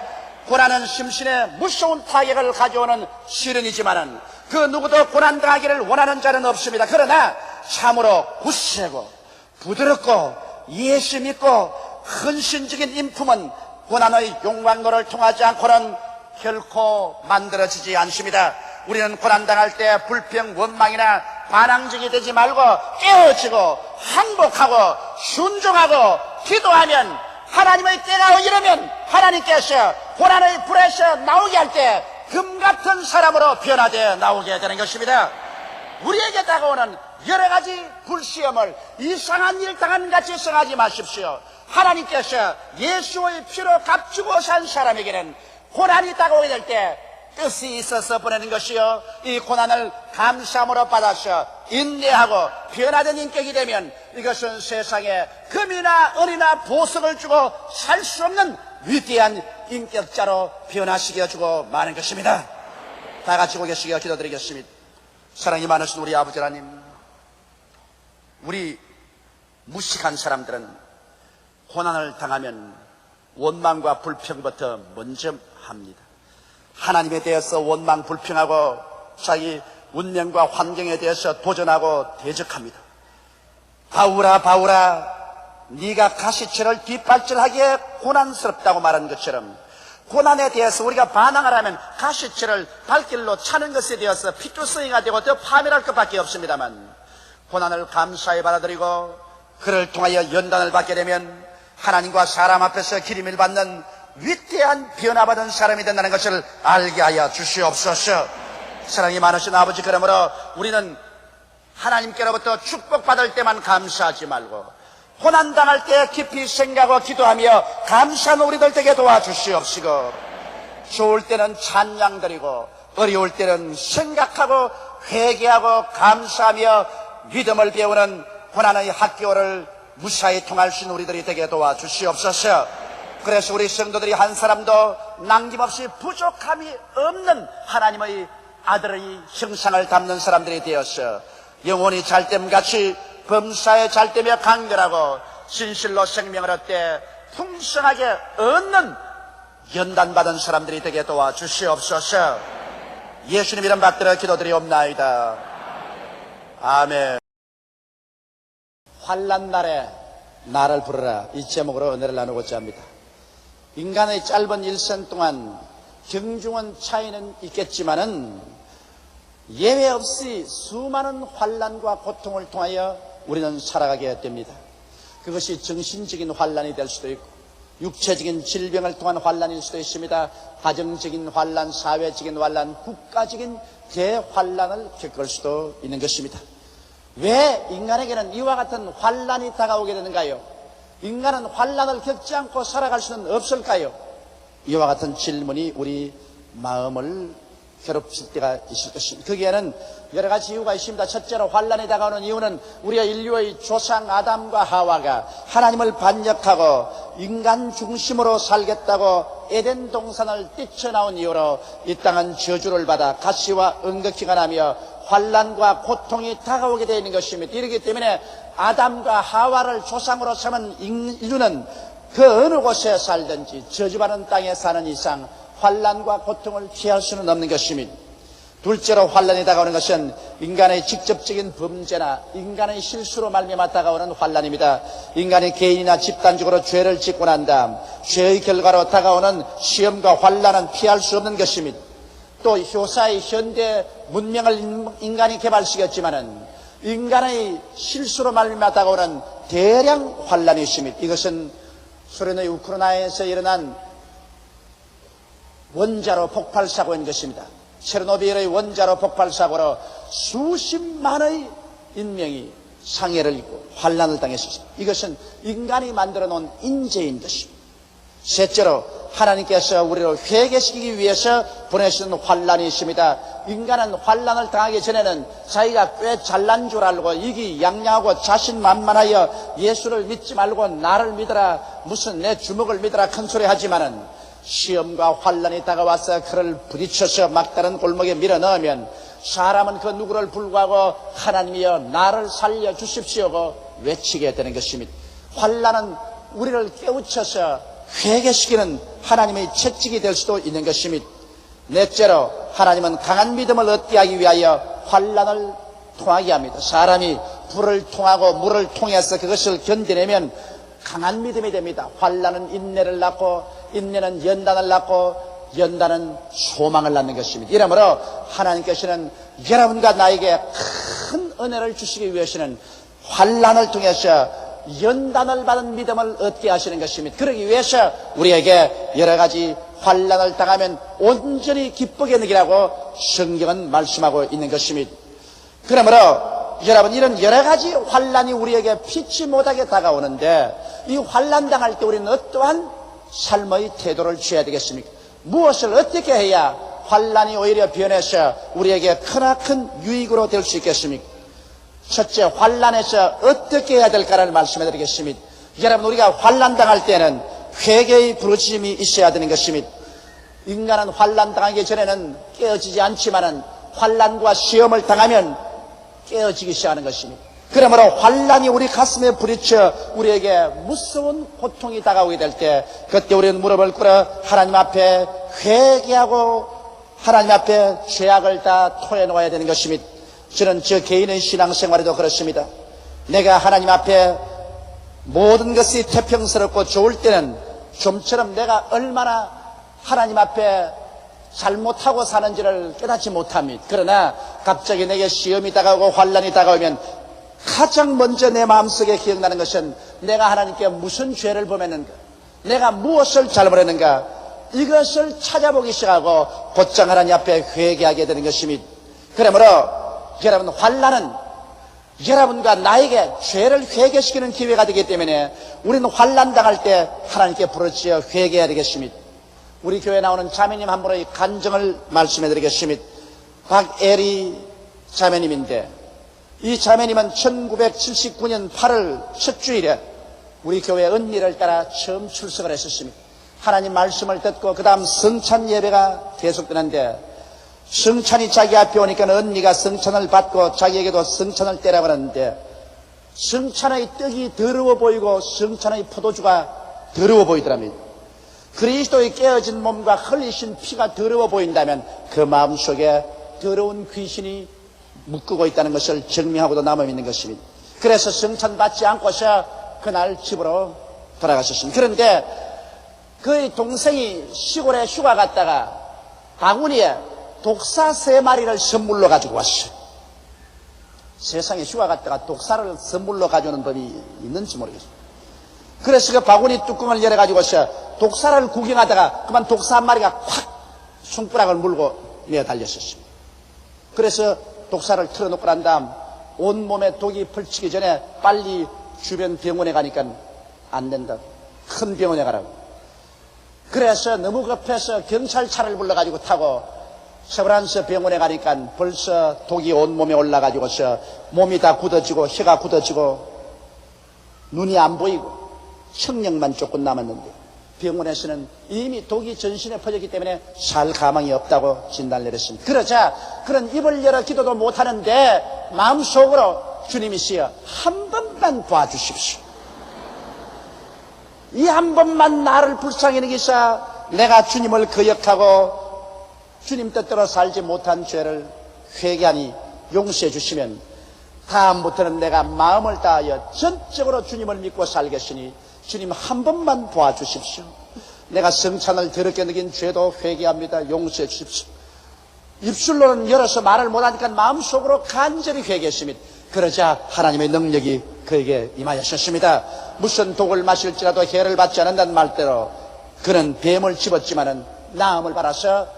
고난은 심신에 무서운 타격을 가져오는 시련이지만은 그 누구도 고난 당하기를 원하는 자는 없습니다. 그러나 참으로 굳세고 부드럽고 예수 믿고 헌신적인 인품은 고난의 용광로를 통하지 않고는 결코 만들어지지 않습니다. 우리는 고난당할 때 불평, 원망이나 반항적이 되지 말고 깨어지고 항복하고 순종하고 기도하면 하나님의 때가 이르면 하나님께서 고난의 불에서 나오게 할 때 금같은 사람으로 변화되어 나오게 되는 것입니다. 우리에게 다가오는 여러 가지 불시험을 이상한 일 당한 같이 생각하지 마십시오. 하나님께서 예수의 피로 값주고 산 사람에게는 고난이 다가오게 될 때 뜻이 있어서 보내는 것이요, 이 고난을 감사함으로 받아서 인내하고 변화된 인격이 되면 이것은 세상에 금이나 은이나 보석을 주고 살 수 없는 위대한 인격자로 변화시켜주고 마는 것입니다. 다 같이 고개 숙여 기도드리겠습니다. 사랑이 많으신 우리 아버지 하나님, 우리 무식한 사람들은 고난을 당하면 원망과 불평부터 먼저 합니다. 하나님에 대해서 원망 불평하고 자기 운명과 환경에 대해서 도전하고 대적합니다. 바울아 바울아, 네가 가시처를 뒷발질하기에 고난스럽다고 말한 것처럼 고난에 대해서 우리가 반항을 하면 가시처를 발길로 차는 것에 대해서 피투성이가 되고 더 파멸할 것밖에 없습니다만, 고난을 감사히 받아들이고 그를 통하여 연단을 받게 되면 하나님과 사람 앞에서 기림을 받는 위대한 변화받은 사람이 된다는 것을 알게 하여 주시옵소서. 사랑이 많으신 아버지, 그러므로 우리는 하나님께로부터 축복받을 때만 감사하지 말고 고난당할 때 깊이 생각하고 기도하며 감사하는 우리들 되게 도와주시옵시고, 좋을 때는 찬양 드리고 어려울 때는 생각하고 회개하고 감사하며 믿음을 배우는 고난의 학교를 무사히 통할 수 있는 우리들이 되게 도와주시옵소서. 그래서 우리 성도들이 한 사람도 남김없이 부족함이 없는 하나님의 아들의 형상을 담는 사람들이 되어서 영혼이 잘됨같이 범사에 잘되며 강렬하고 진실로 생명을 얻되 풍성하게 얻는 연단받은 사람들이 되게 도와주시옵소서. 예수님 이름 받들어 기도드리옵나이다. 아멘. 환난 날에 나를 부르라, 이 제목으로 은혜를 나누고자 합니다. 인간의 짧은 일생 동안 경중한 차이는 있겠지만은 예외 없이 수많은 환난과 고통을 통하여 우리는 살아가게 됩니다. 그것이 정신적인 환난이 될 수도 있고 육체적인 질병을 통한 환난일 수도 있습니다. 가정적인 환난, 사회적인 환난, 국가적인 대환난을 겪을 수도 있는 것입니다. 왜 인간에게는 이와 같은 환난이 다가오게 되는가요? 인간은 환난을 겪지 않고 살아갈 수는 없을까요? 이와 같은 질문이 우리 마음을 괴롭힐 때가 있을 것입니다. 거기에는 여러 가지 이유가 있습니다. 첫째로 환난이 다가오는 이유는 우리가 인류의 조상 아담과 하와가 하나님을 반역하고 인간 중심으로 살겠다고 에덴 동산을 뛰쳐나온 이유로 이 땅은 저주를 받아 가시와 응급기가 나며 환난과 고통이 다가오게 되어 있는 것입니다. 이렇기 때문에 아담과 하와를 조상으로 삼은 인류는 그 어느 곳에 살든지 저주받은 땅에 사는 이상 환난과 고통을 피할 수는 없는 것입니다. 둘째로 환난이 다가오는 것은 인간의 직접적인 범죄나 인간의 실수로 말미암아 다가오는 환난입니다. 인간이 개인이나 집단적으로 죄를 짓고 난 다음 죄의 결과로 다가오는 시험과 환난은 피할 수 없는 것입니다. 또 효사의 현대 문명을 인간이 개발시켰지만은 인간의 실수로 말미암아 다가오는 대량 환난이 있습니다. 이것은 소련의 우크라이나에서 일어난 원자로 폭발 사고인 것입니다. 체르노빌의 원자로 폭발 사고로 수십만의 인명이 상해를 입고 환난을 당했습니다. 이것은 인간이 만들어 놓은 인재인 것입니다. 셋째로 하나님께서 우리를 회개시키기 위해서 보내시는 환난이 있습니다. 인간은 환난을 당하기 전에는 자기가 꽤 잘난 줄 알고 이기양양하고 자신만만하여 예수를 믿지 말고 나를 믿어라, 무슨 내 주먹을 믿어라 큰 소리 하지만은 시험과 환난이 다가와서 그를 부딪혀서 막다른 골목에 밀어넣으면 사람은 그 누구를 불구하고 하나님이여 나를 살려주십시오고 외치게 되는 것입니다. 환난은 우리를 깨우쳐서 회개시키는 하나님의 채찍이 될 수도 있는 것입니다. 넷째로 하나님은 강한 믿음을 얻게 하기 위하여 환난을 통하게 합니다. 사람이 불을 통하고 물을 통해서 그것을 견뎌내면 강한 믿음이 됩니다. 환난은 인내를 낳고 인내는 연단을 낳고 연단은 소망을 낳는 것입니다. 이러므로 하나님께서는 여러분과 나에게 큰 은혜를 주시기 위해서는 환난을 통해서 연단을 받은 믿음을 얻게 하시는 것입니다. 그러기 위해서 우리에게 여러 가지 환난을 당하면 온전히 기쁘게 느끼라고 성경은 말씀하고 있는 것입니다. 그러므로 여러분, 이런 여러 가지 환난이 우리에게 피치 못하게 다가오는데 이 환난 당할 때 우리는 어떠한 삶의 태도를 취해야 되겠습니까? 무엇을 어떻게 해야 환난이 오히려 변해서 우리에게 크나큰 유익으로 될 수 있겠습니까? 첫째, 환난에서 어떻게 해야 될까를 말씀해 드리겠습니다. 여러분, 우리가 환난 당할 때는 회개의 부르짖음이 있어야 되는 것입니다. 인간은 환난 당하기 전에는 깨어지지 않지만은 환난과 시험을 당하면 깨어지기 시작하는 것입니다. 그러므로 환난이 우리 가슴에 부딪혀 우리에게 무서운 고통이 다가오게 될 때, 그때 우리는 무릎을 꿇어 하나님 앞에 회개하고 하나님 앞에 죄악을 다 토해놓아야 되는 것입니다. 저는 저 개인의 신앙생활에도 그렇습니다. 내가 하나님 앞에 모든 것이 태평스럽고 좋을 때는 좀처럼 내가 얼마나 하나님 앞에 잘못하고 사는지를 깨닫지 못합니다. 그러나 갑자기 내게 시험이 다가오고 환난이 다가오면 가장 먼저 내 마음속에 기억나는 것은 내가 하나님께 무슨 죄를 범했는가, 내가 무엇을 잘못했는가, 이것을 찾아보기 시작하고 곧장 하나님 앞에 회개하게 되는 것입니다. 그러므로 여러분, 환난은 여러분과 나에게 죄를 회개시키는 기회가 되기 때문에 우리는 환난 당할 때 하나님께 부르짖어 회개해야 되겠습니다. 우리 교회에 나오는 자매님 한 분의 간증을 말씀해 드리겠습니다. 박애리 자매님인데, 이 자매님은 1979년 8월 첫 주일에 우리 교회 은미를 따라 처음 출석을 했었습니다. 하나님 말씀을 듣고 그 다음 성찬 예배가 계속되는데, 성찬이 자기 앞에 오니까 언니가 성찬을 받고 자기에게도 성찬을 떼라고 하는데, 성찬의 떡이 더러워 보이고 성찬의 포도주가 더러워 보이더랍니다. 그리스도의 깨어진 몸과 흘리신 피가 더러워 보인다면 그 마음속에 더러운 귀신이 묶고 있다는 것을 증명하고도 남아있는 것입니다. 그래서 성찬 받지 않고서 그날 집으로 돌아가셨습니다. 그런데 그의 동생이 시골에 휴가 갔다가 바구니에 독사 3마리를 선물로 가지고 왔어요. 세상에 휴가 갔다가 독사를 선물로 가져오는 법이 있는지 모르겠어요. 그래서 그 바구니 뚜껑을 열어가지고서 독사를 구경하다가 그만 독사 한 마리가 콱 손가락을 물고 내어 달렸었습니다. 그래서 독사를 틀어놓고 난 다음 온몸에 독이 펼치기 전에 빨리 주변 병원에 가니까 안 된다. 큰 병원에 가라고. 그래서 너무 급해서 경찰차를 불러가지고 타고 세브란스 병원에 가니까 벌써 독이 온몸에 올라가지고서 몸이 다 굳어지고 혀가 굳어지고 눈이 안 보이고 청력만 조금 남았는데, 병원에서는 이미 독이 전신에 퍼졌기 때문에 살 가망이 없다고 진단을 내렸습니다. 그러자 그런 입을 열어 기도도 못하는데 마음속으로 주님이시여 한 번만 봐주십시오. 이 한 번만 나를 불쌍히 여기사 내가 주님을 거역하고 주님 뜻대로 살지 못한 죄를 회개하니 용서해 주시면 다음부터는 내가 마음을 다하여 전적으로 주님을 믿고 살겠으니 주님 한 번만 도와주십시오. 내가 성찬을 더럽게 느낀 죄도 회개합니다. 용서해 주십시오. 입술로는 열어서 말을 못하니까 마음속으로 간절히 회개했습니다. 그러자 하나님의 능력이 그에게 임하셨습니다. 무슨 독을 마실지라도 해를 받지 않는다는 말대로 그는 뱀을 집었지만은 나음을 받아서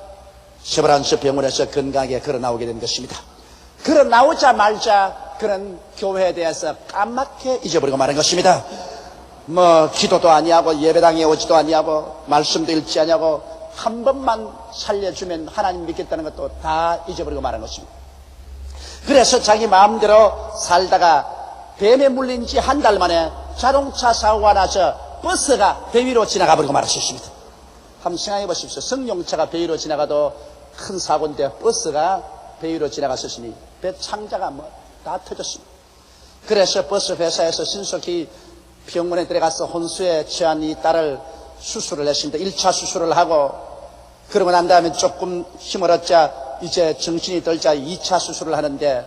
세브란스 병원에서 건강하게 걸어 나오게 된 것입니다. 걸어 나오자마자 그는 교회에 대해서 까맣게 잊어버리고 마는 것입니다. 기도도 아니하고 예배당에 오지도 아니하고 말씀도 읽지 아니하고 한 번만 살려주면 하나님 믿겠다는 것도 다 잊어버리고 마는 것입니다. 그래서 자기 마음대로 살다가 뱀에 물린 지 한 달 만에 자동차 사고가 나서 버스가 배 위로 지나가 버리고 말았습니다. 한번 생각해 보십시오. 승용차가 배 위로 지나가도 큰 사고인데 버스가 배 위로 지나갔으니 배 창자가 다 터졌습니다. 그래서 버스 회사에서 신속히 병원에 들어가서 혼수에 처한 이 딸을 수술을 했습니다. 1차 수술을 하고 그러고 난 다음에 조금 힘을 얻자 이제 정신이 들자 2차 수술을 하는데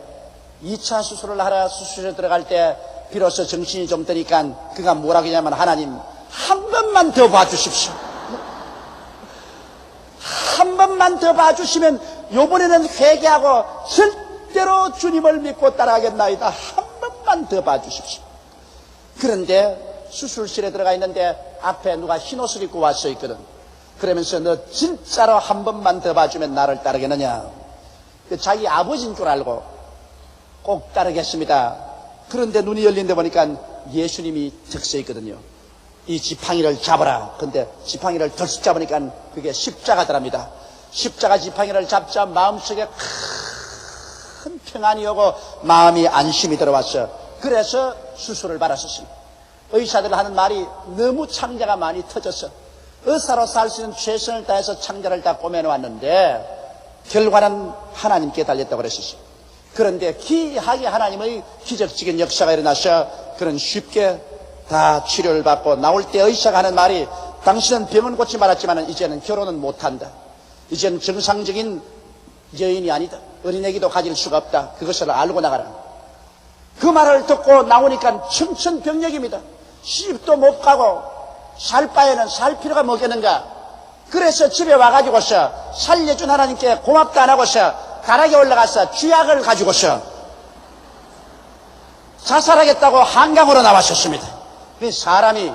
2차 수술을 하러 수술에 들어갈 때 비로소 정신이 좀 드니까 그가 뭐라고 하냐면 하나님 한 번만 더 봐주십시오. 한 번만 더 봐주시면 이번에는 회개하고 절대로 주님을 믿고 따라가겠나이다. 한 번만 더 봐주십시오. 그런데 수술실에 들어가 있는데 앞에 누가 흰 옷을 입고 와서 있거든. 그러면서 너 진짜로 한 번만 더 봐주면 나를 따르겠느냐. 자기 아버지인 줄 알고 꼭 따르겠습니다. 그런데 눈이 열린 데 보니까 예수님이 적셔 있거든요. 이 지팡이를 잡아라. 근데 지팡이를 덜썩 잡으니까 그게 십자가더랍니다. 십자가 지팡이를 잡자 마음속에 큰 평안이 오고 마음이 안심이 들어왔어. 그래서 수술을 받았었습니다. 의사들 하는 말이 너무 창자가 많이 터졌어. 의사로 살 수 있는 최선을 다해서 창자를 다 꼬매놓았는데 결과는 하나님께 달렸다고 그랬었어요. 그런데 기이하게 하나님의 기적적인 역사가 일어나서 그는 쉽게 다 치료를 받고 나올 때 의사가 하는 말이 당신은 병은 고치 말았지만 이제는 결혼은 못한다. 이제는 정상적인 여인이 아니다. 어린애기도 가질 수가 없다. 그것을 알고 나가라. 그 말을 듣고 나오니까 청천벽력입니다. 시집도 못 가고 살 바에는 살 필요가 뭐겠는가. 그래서 집에 와가지고서 살려준 하나님께 고맙다 안 하고서 가락에 올라가서 쥐약을 가지고서 자살하겠다고 한강으로 나왔었습니다. 사람이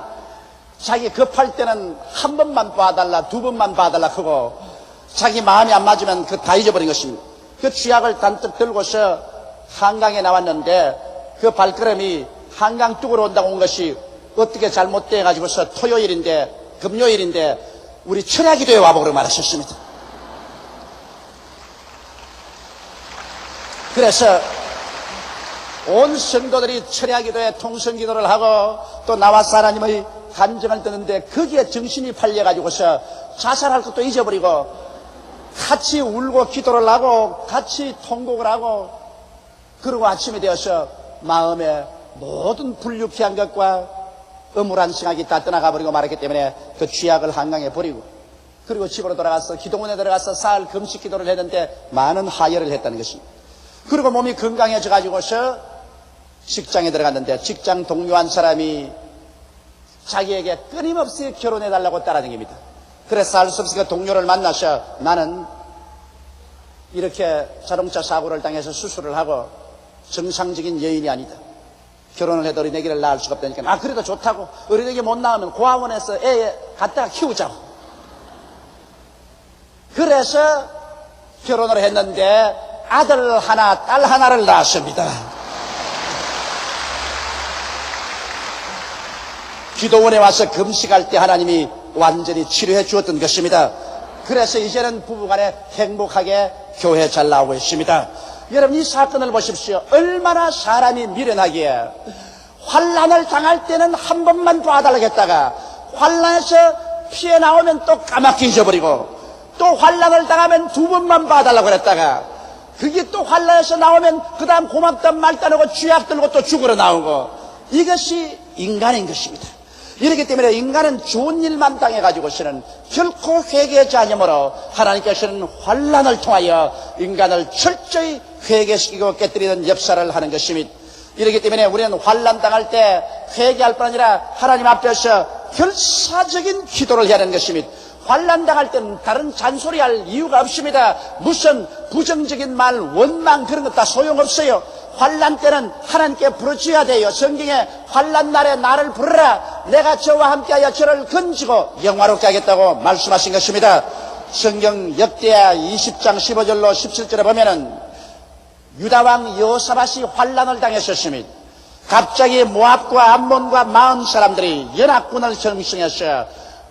자기 급할 때는 한 번만 봐달라, 두 번만 봐달라 하고 자기 마음이 안 맞으면 그 다 잊어버린 것입니다. 그 쥐약을 단뜩 들고서 한강에 나왔는데 그 발걸음이 한강 뚝으로 온다고 온 것이 어떻게 잘못돼 가지고서 토요일인데 금요일인데 우리 철야기도에 와보기로 말하셨습니다. 그래서 온 성도들이 철야기도에 통성기도를 하고 또 나와서 하나님의 간증을 듣는데 거기에 정신이 팔려가지고서 자살할 것도 잊어버리고 같이 울고 기도를 하고 같이 통곡을 하고 그리고 아침이 되어서 마음에 모든 불유쾌한 것과 음울한 생각이 다 떠나가 버리고 말았기 때문에 그 쥐약을 한강에 버리고 그리고 집으로 돌아가서 기도원에 들어가서 사흘 금식 기도를 했는데 많은 하혈을 했다는 것입니다. 그리고 몸이 건강해져 가지고서 직장에 들어갔는데 직장 동료 한 사람이 자기에게 끊임없이 결혼해달라고 따라다닙니다. 그래서 알 수 없이 그 동료를 만나서 나는 이렇게 자동차 사고를 당해서 수술을 하고 정상적인 여인이 아니다. 결혼을 해도 어린애기를 낳을 수가 없다니까. 그래도 좋다고. 어린애기 못 낳으면 고아원에서 애 갖다가 키우자고. 그래서 결혼을 했는데 아들 하나, 딸 하나를 낳았습니다. 기도원에 와서 금식할 때 하나님이 완전히 치료해 주었던 것입니다. 그래서 이제는 부부간에 행복하게 교회 잘 나오고 있습니다. 여러분 이 사건을 보십시오. 얼마나 사람이 미련하기에 환난을 당할 때는 한 번만 봐달라고 했다가 환난에서 피해 나오면 또 까맣게 잊어버리고 또 환난을 당하면 두 번만 봐달라고 그랬다가 그게 또 환난에서 나오면 그 다음 고맙다 말도 안 하고 쥐약 들고 또 죽으러 나오고 이것이 인간인 것입니다. 이렇기 때문에 인간은 좋은 일만 당해가지고서는 결코 회개하지 않으므로 하나님께서는 환난을 통하여 인간을 철저히 회개시키고 깨뜨리는 역사를 하는 것입니다. 이렇기 때문에 우리는 환난 당할 때 회개할 뿐 아니라 하나님 앞에서 결사적인 기도를 해야 하는 것입니다. 환난 당할 때는 다른 잔소리할 이유가 없습니다. 무슨 부정적인 말, 원망 그런 것 다 소용없어요. 환난 때는 하나님께 부르짖어야 돼요. 성경에 환난 날에 나를 부르라. 내가 저와 함께하여 저를 건지고 영화롭게 하겠다고 말씀하신 것입니다. 성경 역대하 20장 15절로 17절에 보면은 유다왕 여호사밧이 환난을 당했었습니다. 갑자기 모압과 암몬과 마온 사람들이 연합군을 형성해서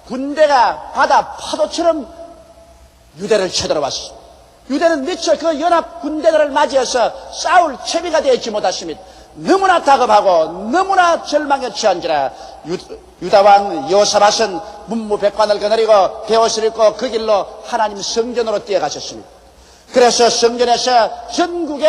군대가 바다 파도처럼 유대를 쳐들어왔습니다. 유대는 미처 그 연합 군대들을 맞이해서 싸울 채비가 되지 못했습니다. 너무나 다급하고 너무나 절망에 처한지라 유다왕 여호사밧은 문무백관을 거느리고 베옷을 입고 그 길로 하나님 성전으로 뛰어가셨습니다. 그래서 성전에서 전국에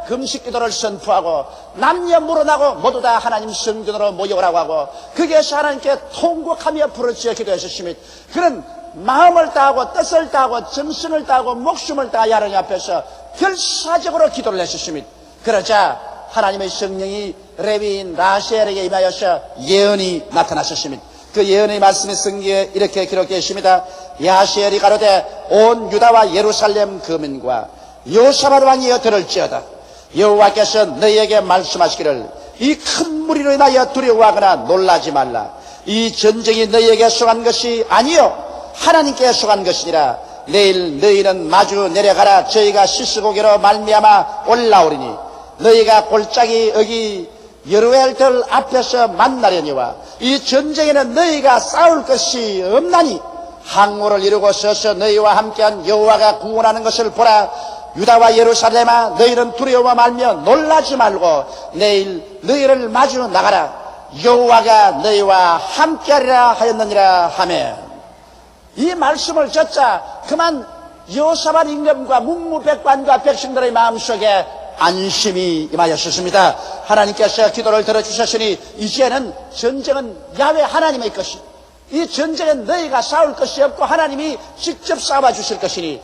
금식기도를 선포하고 남녀 물어나고 모두 다 하나님 성전으로 모여오라고 하고 거기에서 하나님께 통곡하며 부르짖어 기도했었습니다. 그런 마음을 다하고 뜻을 다하고 정성을 다하고 목숨을 다하여 하나님 앞에서 결사적으로 기도를 했었습니다. 그러자 하나님의 성령이 레위인 라헬에게 임하여서 예언이 나타나셨습니다. 그 예언의 말씀이 성경에 이렇게 기록되어 있습니다. 라헬이 가로되 온 유다와 예루살렘 거민과 여호사밧 왕이여 들을지어다. 여호와께서 너희에게 말씀하시기를 이 큰 무리로 인하여 두려워하거나 놀라지 말라. 이 전쟁이 너희에게 속한 것이 아니요 하나님께 속한 것이니라. 내일 너희는 마주 내려가라. 저희가 시스고개로 말미암아 올라오리니 너희가 골짜기 여기 여루엘들 앞에서 만나려니와 이 전쟁에는 너희가 싸울 것이 없나니 항모를 이루고 서서 너희와 함께한 여호와가 구원하는 것을 보라. 유다와 예루살렘아 너희는 두려워 말며 놀라지 말고 내일 너희를 마주 나가라. 여호와가 너희와 함께하리라 하였느니라 하며, 이 말씀을 듣자 그만 여호사밧 임금과 문무백관과 백성들의 마음속에 안심이 임하였습니다. 하나님께서 기도를 들어주셨으니 이제는 전쟁은 야훼 하나님의 것이, 이 전쟁은 너희가 싸울 것이 없고 하나님이 직접 싸워주실 것이니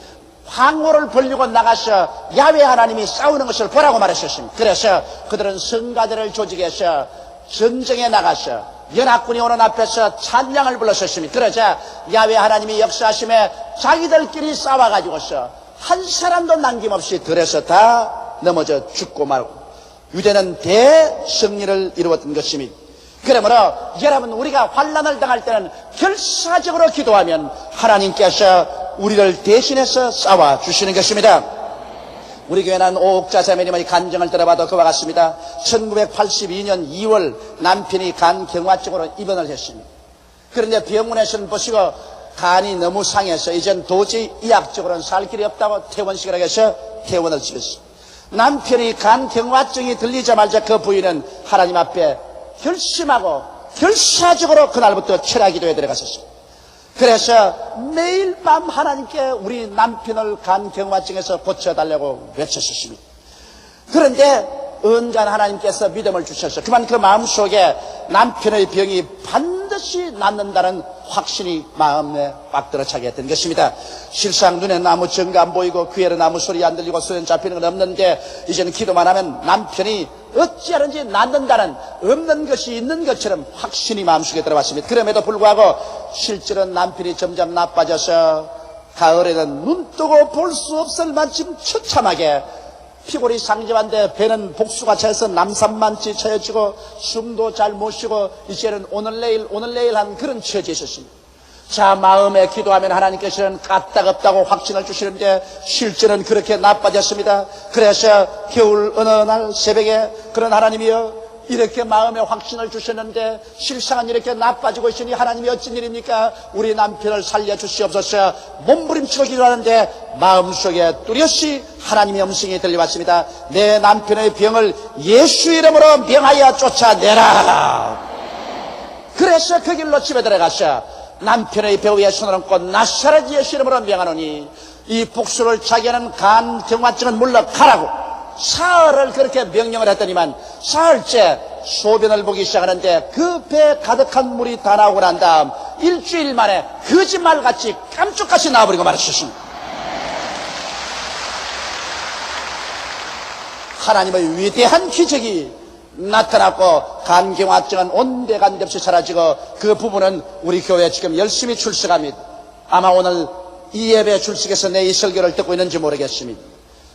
황호를 벌리고 나가서 야훼 하나님이 싸우는 것을 보라고 말하셨습니다. 그래서 그들은 성가대를 조직해서 전쟁에 나가서 연합군이 오는 앞에서 찬양을 불렀었습니다. 그러자 야훼 하나님이 역사하심에 자기들끼리 싸워가지고서 한 사람도 남김없이 들에서 다 넘어져 죽고 말고 유대는 대승리를 이루었던 것입니다. 그러므로 여러분, 우리가 환난을 당할 때는 결사적으로 기도하면 하나님께서 우리를 대신해서 싸워주시는 것입니다. 우리 교회는 오옥자 자매님의 간증을 들어봐도 그와 같습니다. 1982년 2월 남편이 간 경화증으로 입원을 했습니다. 그런데 병원에서는 보시고 간이 너무 상해서 이젠 도저히 의학적으로는 살 길이 없다고 퇴원식을 해서 퇴원을 시켰습니다. 남편이 간 경화증이 들리자마자 그 부인은 하나님 앞에 결심하고 결사적으로 그날부터 철야기도에 들어갔었습니다. 그래서 매일 밤 하나님께 우리 남편을 간 경화증에서 고쳐달라고 외쳤었습니다. 그런데 언젠가 하나님께서 믿음을 주셔서 그만 그 마음속에 남편의 병이 반드시 낫는다는 확신이 마음에 빡 들어차게 된 것입니다. 실상 눈에는 아무 증거 안 보이고 귀에는 아무 소리 안 들리고 손에 잡히는 건 없는데 이제는 기도만 하면 남편이 어찌하든지 낫는다는, 없는 것이 있는 것처럼 확신이 마음속에 들어왔습니다. 그럼에도 불구하고 실제로는 남편이 점점 나빠져서 가을에는 눈 뜨고 볼 수 없을 만큼 처참하게 피골이 상접한데 배는 복수가 차서 남산만치 차여지고 숨도 잘 못 쉬고 이제는 오늘 내일 한 그런 처지에 있었습니다. 자, 마음에 기도하면 하나님께서는 까딱없다고 확신을 주시는데 실제는 그렇게 나빠졌습니다. 그래서 겨울 어느 날 새벽에 그런 하나님이여, 이렇게 마음에 확신을 주셨는데 실상은 이렇게 나빠지고 있으니 하나님이 어쩐 일입니까? 우리 남편을 살려주시옵소서. 몸부림치고 기도하는데 마음속에 뚜렷이 하나님의 음성이 들려왔습니다. 내 남편의 병을 예수 이름으로 명하여 쫓아내라. 그래서 그 길로 집에 들어가서 남편의 배우에 손을 얹고 나사렛 예수 이름으로 명하노니 이 복수를 자기는 간 경화증은 물러가라고 사흘을 그렇게 명령을 했더니만 사흘째 소변을 보기 시작하는데 그 배에 가득한 물이 다 나오고 난 다음 일주일 만에 거짓말같이 깜짝같이 나와버리고 말았습니다. 하나님의 위대한 기적이 나타났고 간경화증은 온데간데 없이 사라지고 그 부분은 우리 교회에 지금 열심히 출석합니다. 아마 오늘 이 예배 출석에서 내 이 설교를 듣고 있는지 모르겠습니다.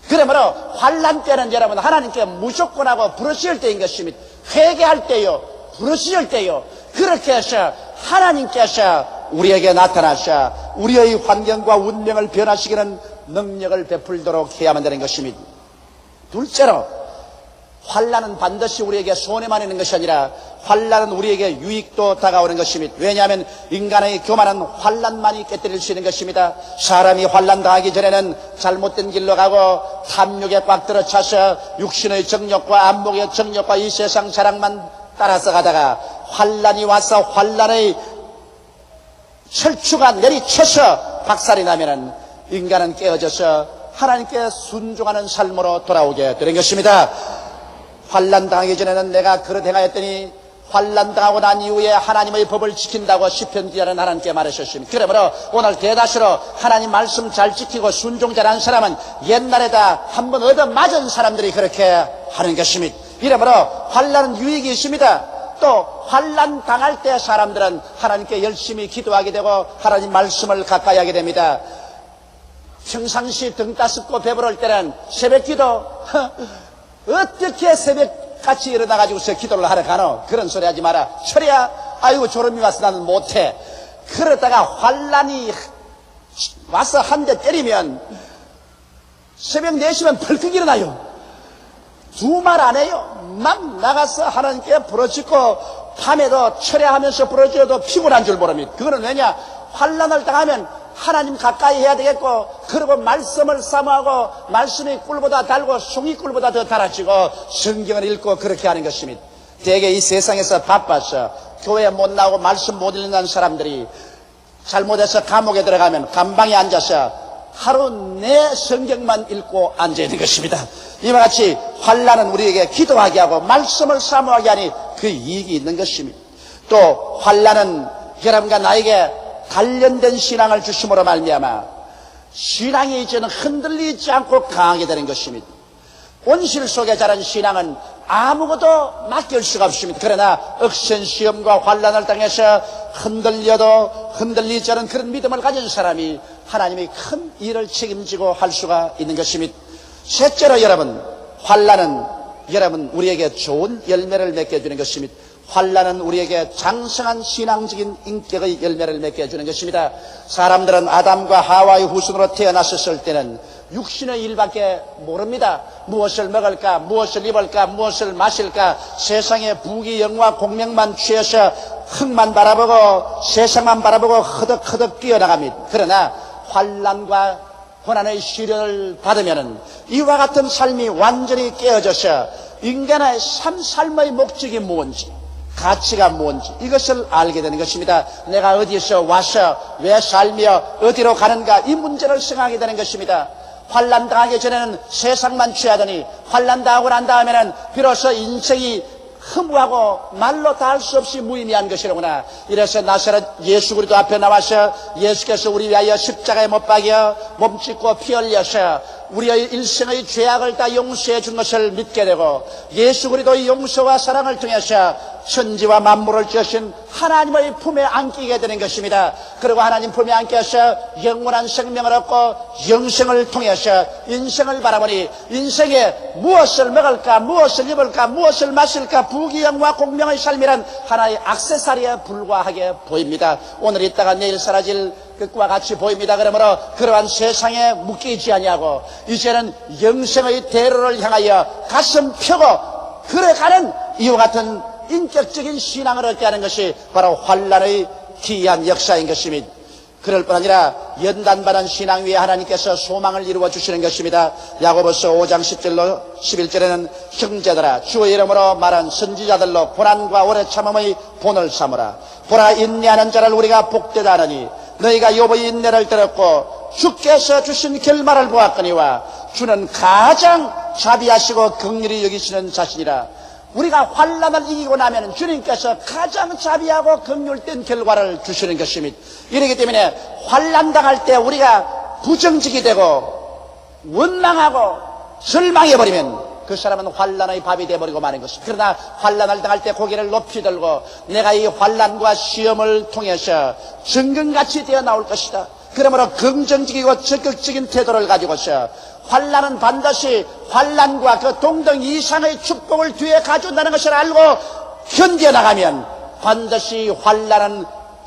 그러므로 환난 때는 여러분 하나님께 무조건 하고 부르실 때인 것입니다. 회개할 때요, 부르실 때요. 그렇게 해서 하나님께서 우리에게 나타나셔 우리의 환경과 운명을 변화시키는 능력을 베풀도록 해야만 되는 것입니다. 둘째로, 환난은 반드시 우리에게 손해만 있는 것이 아니라 환난은 우리에게 유익도 다가오는 것입니다. 왜냐하면 인간의 교만은 환난만이 깨뜨릴 수 있는 것입니다. 사람이 환난 당하기 전에는 잘못된 길로 가고 탐욕에 꽉 들어차서 육신의 정욕과 안목의 정욕과 이 세상 자랑만 따라서 가다가 환난이 와서 환난의 철추가 내리쳐서 박살이 나면은 인간은 깨어져서 하나님께 순종하는 삶으로 돌아오게 되는 것입니다. 환난 당하기 전에는 내가 그릇 행하였더니 환난 당하고 난 이후에 하나님의 법을 지킨다고 시편 기자는 하나님께 말하셨습니다. 그러므로 오늘 대다수로 하나님 말씀 잘 지키고 순종 잘한 사람은 옛날에다 한번 얻어맞은 사람들이 그렇게 하는 것입니다. 이러므로 환난은 유익이 있습니다. 또 환난 당할 때 사람들은 하나님께 열심히 기도하게 되고 하나님 말씀을 가까이 하게 됩니다. 평상시 등 따숩고 배부를 때는 새벽 기도 어떻게 새벽같이 일어나가지고서 기도를 하러 가노? 그런 소리 하지 마라. 철이야, 아이고 졸음이 와서 나는 못해. 그러다가 환난이 와서 한 대 때리면 새벽 4시면 벌컥 일어나요. 두 말 안 해요. 막 나가서 하나님께 부르짖고 밤에도 철야하면서 부르짖어도 피곤한 줄 모릅니다. 그거는 왜냐? 환난을 당하면 하나님 가까이 해야 되겠고, 그리고 말씀을 사모하고 말씀이 꿀보다 달고 송이 꿀보다 더 달아지고 성경을 읽고 그렇게 하는 것입니다. 대개 이 세상에서 바빠서 교회 못 나오고 말씀 못 읽는 사람들이 잘못해서 감옥에 들어가면 감방에 앉아서 하루 내 성경만 읽고 앉아 있는 것입니다. 이와 같이 환난은 우리에게 기도하게 하고 말씀을 사모하게 하니 그 이익이 있는 것입니다. 또 환난은 여러분과 나에게 단련된 신앙을 주심으로 말미암아 신앙이 이제는 흔들리지 않고 강하게 되는 것입니다. 온실 속에 자란 신앙은 아무것도 맡길 수가 없습니다. 그러나 억센 시험과 환난을 당해서 흔들려도 흔들리지 않은 그런 믿음을 가진 사람이 하나님이 큰 일을 책임지고 할 수가 있는 것입니다. 셋째로 여러분, 환난은 여러분 우리에게 좋은 열매를 맺게 해주는 것입니다. 환난은 우리에게 장성한 신앙적인 인격의 열매를 맺게 해주는 것입니다. 사람들은 아담과 하와의 후손으로 태어났었을 때는 육신의 일밖에 모릅니다. 무엇을 먹을까, 무엇을 입을까, 무엇을 마실까, 세상의 부귀 영화 공명만 취해서 흙만 바라보고 세상만 바라보고 허덕허덕 뛰어나갑니다. 그러나 환난과 고난의 시련을 받으면 이와 같은 삶이 완전히 깨어져서 인간의 삶의 목적이 뭔지, 가치가 뭔지 이것을 알게 되는 것입니다. 내가 어디서 와서 왜 살며 어디로 가는가, 이 문제를 생각하게 되는 것입니다. 환난 당하기 전에는 세상만 취하더니 환난 당하고 난 다음에는 비로소 인생이 허무하고 말로 다 할 수 없이 무의미한 것이로구나. 이래서 나사렛 예수 그리스도 앞에 나와서 예수께서 우리 위하여 십자가에 못 박여 몸짓고 피 흘려서 우리의 일생의 죄악을 다 용서해 준 것을 믿게 되고, 예수 그리스도의 용서와 사랑을 통해서 천지와 만물을 지으신 하나님의 품에 안기게 되는 것입니다. 그리고 하나님 품에 안겨서 영원한 생명을 얻고 영생을 통해서 인생을 바라보니 인생에 무엇을 먹을까, 무엇을 입을까, 무엇을 마실까, 부귀영화 공명의 삶이란 하나의 액세서리에 불과하게 보입니다. 오늘 있다가 내일 사라질 것과 같이 보입니다. 그러므로 그러한 세상에 묶이지 아니하고 이제는 영생의 대로를 향하여 가슴 펴고 걸어가는 이와 같은 인격적인 신앙을 얻게 하는 것이 바로 환난의 기이한 역사인 것입니다. 그럴 뿐 아니라 연단받은 신앙 위에 하나님께서 소망을 이루어 주시는 것입니다. 야고보서 5장 10절로 11절에는 형제들아, 주의 이름으로 말한 선지자들로 고난과 오래 참음의 본을 삼으라. 보라, 인내하는 자를 우리가 복되다 하느니 너희가 욥의 인내를 들었고 주께서 주신 결말을 보았거니와 주는 가장 자비하시고 긍휼히 여기시는 자신이라. 우리가 환난을 이기고 나면 주님께서 가장 자비하고 긍휼된 결과를 주시는 것입니다. 이렇기 때문에 환난 당할 때 우리가 부정직이 되고 원망하고 절망해버리면 그 사람은 환난의 밥이 되어버리고 마는 것입니다. 그러나 환난을 당할 때 고개를 높이 들고 내가 이 환난과 시험을 통해서 정금같이 되어 나올 것이다. 그러므로 긍정적이고 적극적인 태도를 가지고서 환난은 반드시 환난과 그 동등 이상의 축복을 뒤에 가져온다는 것을 알고 견뎌나가면 반드시 환난은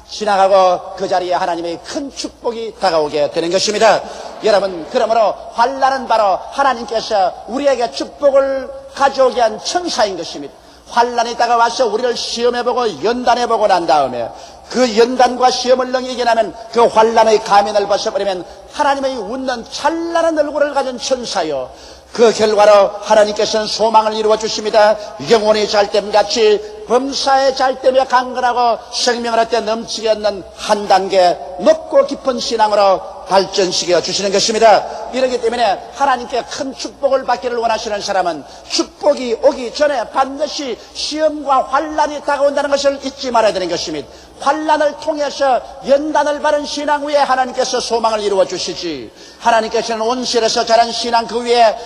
지나가고 그 자리에 하나님의 큰 축복이 다가오게 되는 것입니다. 여러분, 그러므로 환난은 바로 하나님께서 우리에게 축복을 가져오게 한 천사인 것입니다. 환난이 다가와서 우리를 시험해보고 연단해보고 난 다음에 그 연단과 시험을 넘기게 나면 그 환난의 가면을 벗어버리면 하나님의 웃는 찬란한 얼굴을 가진 천사요, 그 결과로 하나님께서는 소망을 이루어 주십니다. 영혼이 잘됨같이 범사의 잘됨에 강건하고 생명을 얻되 넘치게 얻는 한 단계 높고 깊은 신앙으로 발전시켜 주시는 것입니다. 이렇기 때문에 하나님께 큰 축복을 받기를 원하시는 사람은 축복이 오기 전에 반드시 시험과 환난이 다가온다는 것을 잊지 말아야 되는 것입니다. 환난을 통해서 연단을 받은 신앙 위에 하나님께서 소망을 이루어 주시지, 하나님께서는 온실에서 자란 신앙 그 위에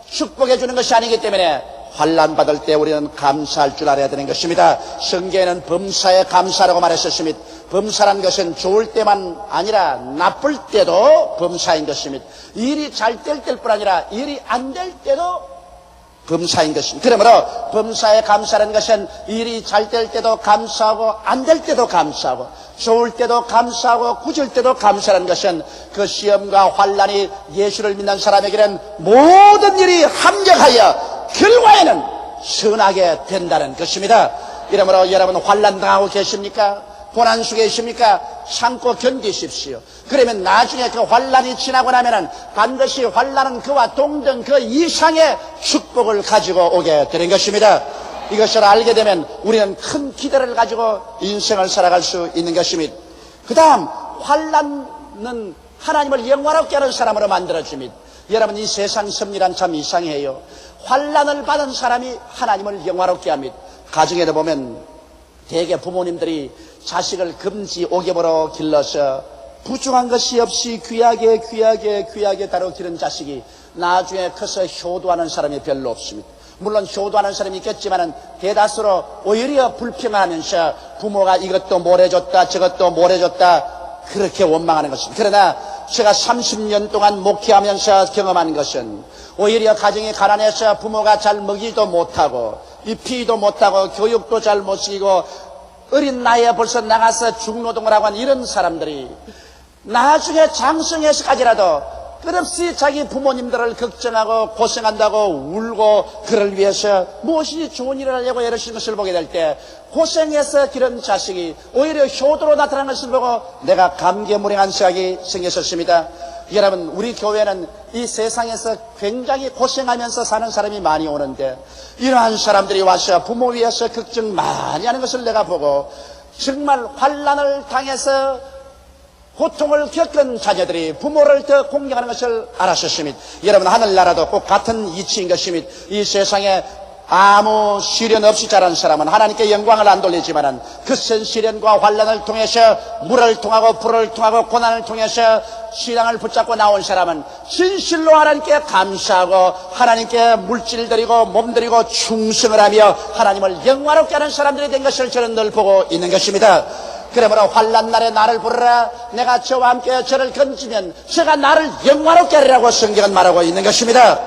축복해 주는 것이 아니기 때문에 환난 받을 때 우리는 감사할 줄 알아야 되는 것입니다. 성경에는 범사에 감사라고 말했었습니다. 범사란 것은 좋을 때만 아니라 나쁠 때도 범사인 것입니다. 일이 잘 될 때뿐 아니라 일이 안 될 때도 범사인 것입니다. 그러므로 범사에 감사라는 것은 일이 잘 될 때도 감사하고 안 될 때도 감사하고 좋을 때도 감사하고 굳을 때도 감사라는 것은 그 시험과 환난이 예수를 믿는 사람에게는 모든 일이 합력하여 결과에는 선하게 된다는 것입니다. 이러므로 여러분 환난 당하고 계십니까? 고난 속에 있습니까? 참고 견디십시오. 그러면 나중에 그 환란이 지나고 나면은 반드시 환란은 그와 동등 그 이상의 축복을 가지고 오게 되는 것입니다. 이것을 알게 되면 우리는 큰 기대를 가지고 인생을 살아갈 수 있는 것입니다. 그 다음 환란은 하나님을 영화롭게 하는 사람으로 만들어줍니다. 여러분, 이 세상 섭리란 참 이상해요. 환란을 받은 사람이 하나님을 영화롭게 합니다. 가정에도 보면 대개 부모님들이 자식을 금지 오겹으로 길러서 부족한 것이 없이 귀하게 다루어 기른 자식이 나중에 커서 효도하는 사람이 별로 없습니다. 물론 효도하는 사람이 있겠지만은 대다수로 오히려 불평하면서 부모가 이것도 뭘 해줬다 저것도 뭘 해줬다 그렇게 원망하는 것입니다. 그러나 제가 30년 동안 목회하면서 경험한 것은 오히려 가정이 가난해서 부모가 잘 먹이도 못하고 입히지도 못하고 교육도 잘 못 시키고 어린 나이에 벌써 나가서 중노동을 하고 한 이런 사람들이 나중에 장성해서까지라도 끝없이 자기 부모님들을 걱정하고 고생한다고 울고 그를 위해서 무엇이 좋은 일을 하려고 애를 쓰는 것을 보게 될 때 고생해서 기른 자식이 오히려 효도로 나타나는 것을 보고 내가 감개무량한 생각이 생겼었습니다. 여러분, 우리 교회는 이 세상에서 굉장히 고생하면서 사는 사람이 많이 오는데 이러한 사람들이 와서 부모 위해서 걱정 많이 하는 것을 내가 보고 정말 환난을 당해서 고통을 겪은 자녀들이 부모를 더 공경하는 것을 알았었습니다. 여러분, 하늘나라도 꼭 같은 이치인 것입니다. 이 세상에 아무 시련 없이 자란 사람은 하나님께 영광을 안 돌리지만은 그 센 시련과 환난을 통해서 물을 통하고 불을 통하고 고난을 통해서 신앙을 붙잡고 나온 사람은 진실로 하나님께 감사하고 하나님께 물질 드리고 몸 드리고 충성을 하며 하나님을 영화롭게 하는 사람들이 된 것을 저는 늘 보고 있는 것입니다. 그러므로 환난 날에 나를 부르라. 내가 저와 함께 저를 건지면 저가 나를 영화롭게 하리라고 성경은 말하고 있는 것입니다.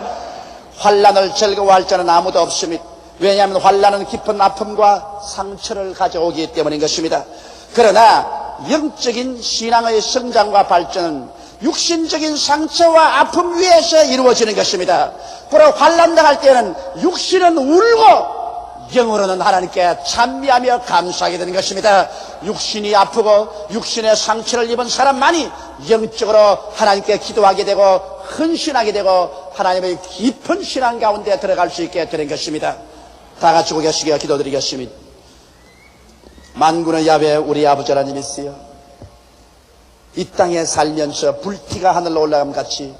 환난을 즐거워할 자는 아무도 없습니다. 왜냐하면 환난은 깊은 아픔과 상처를 가져오기 때문인 것입니다. 그러나 영적인 신앙의 성장과 발전은 육신적인 상처와 아픔 위에서 이루어지는 것입니다. 바로 환난 당할 때는 육신은 울고 영으로는 하나님께 찬미하며 감사하게 되는 것입니다. 육신이 아프고 육신의 상처를 입은 사람만이 영적으로 하나님께 기도하게 되고 헌신하게 되고 하나님의 깊은 신앙 가운데 들어갈 수 있게 되는 것입니다. 다 같이 고개시켜 기도드리겠습니다. 만군의 야훼 우리 아버지 하나님이시여, 이 땅에 살면서 불티가 하늘로 올라감 같이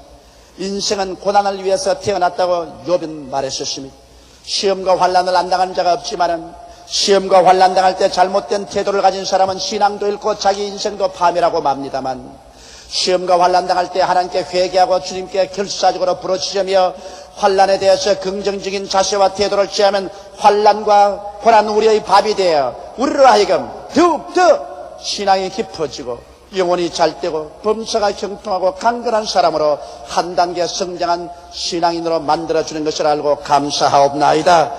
인생은 고난을 위해서 태어났다고 욥은 말했었습니다. 시험과 환난을 안 당하는 자가 없지만은 시험과 환난 당할 때 잘못된 태도를 가진 사람은 신앙도 잃고 자기 인생도 파멸하고 맙니다만 시험과 환난 당할 때 하나님께 회개하고 주님께 결사적으로 부르짖으며 환난에 대해서 긍정적인 자세와 태도를 취하면 환난과 고난 우리의 밥이 되어 우리로 하여금 더욱더 신앙이 깊어지고 영혼이 잘되고 범사가 형통하고 강건한 사람으로 한 단계 성장한 신앙인으로 만들어주는 것을 알고 감사하옵나이다.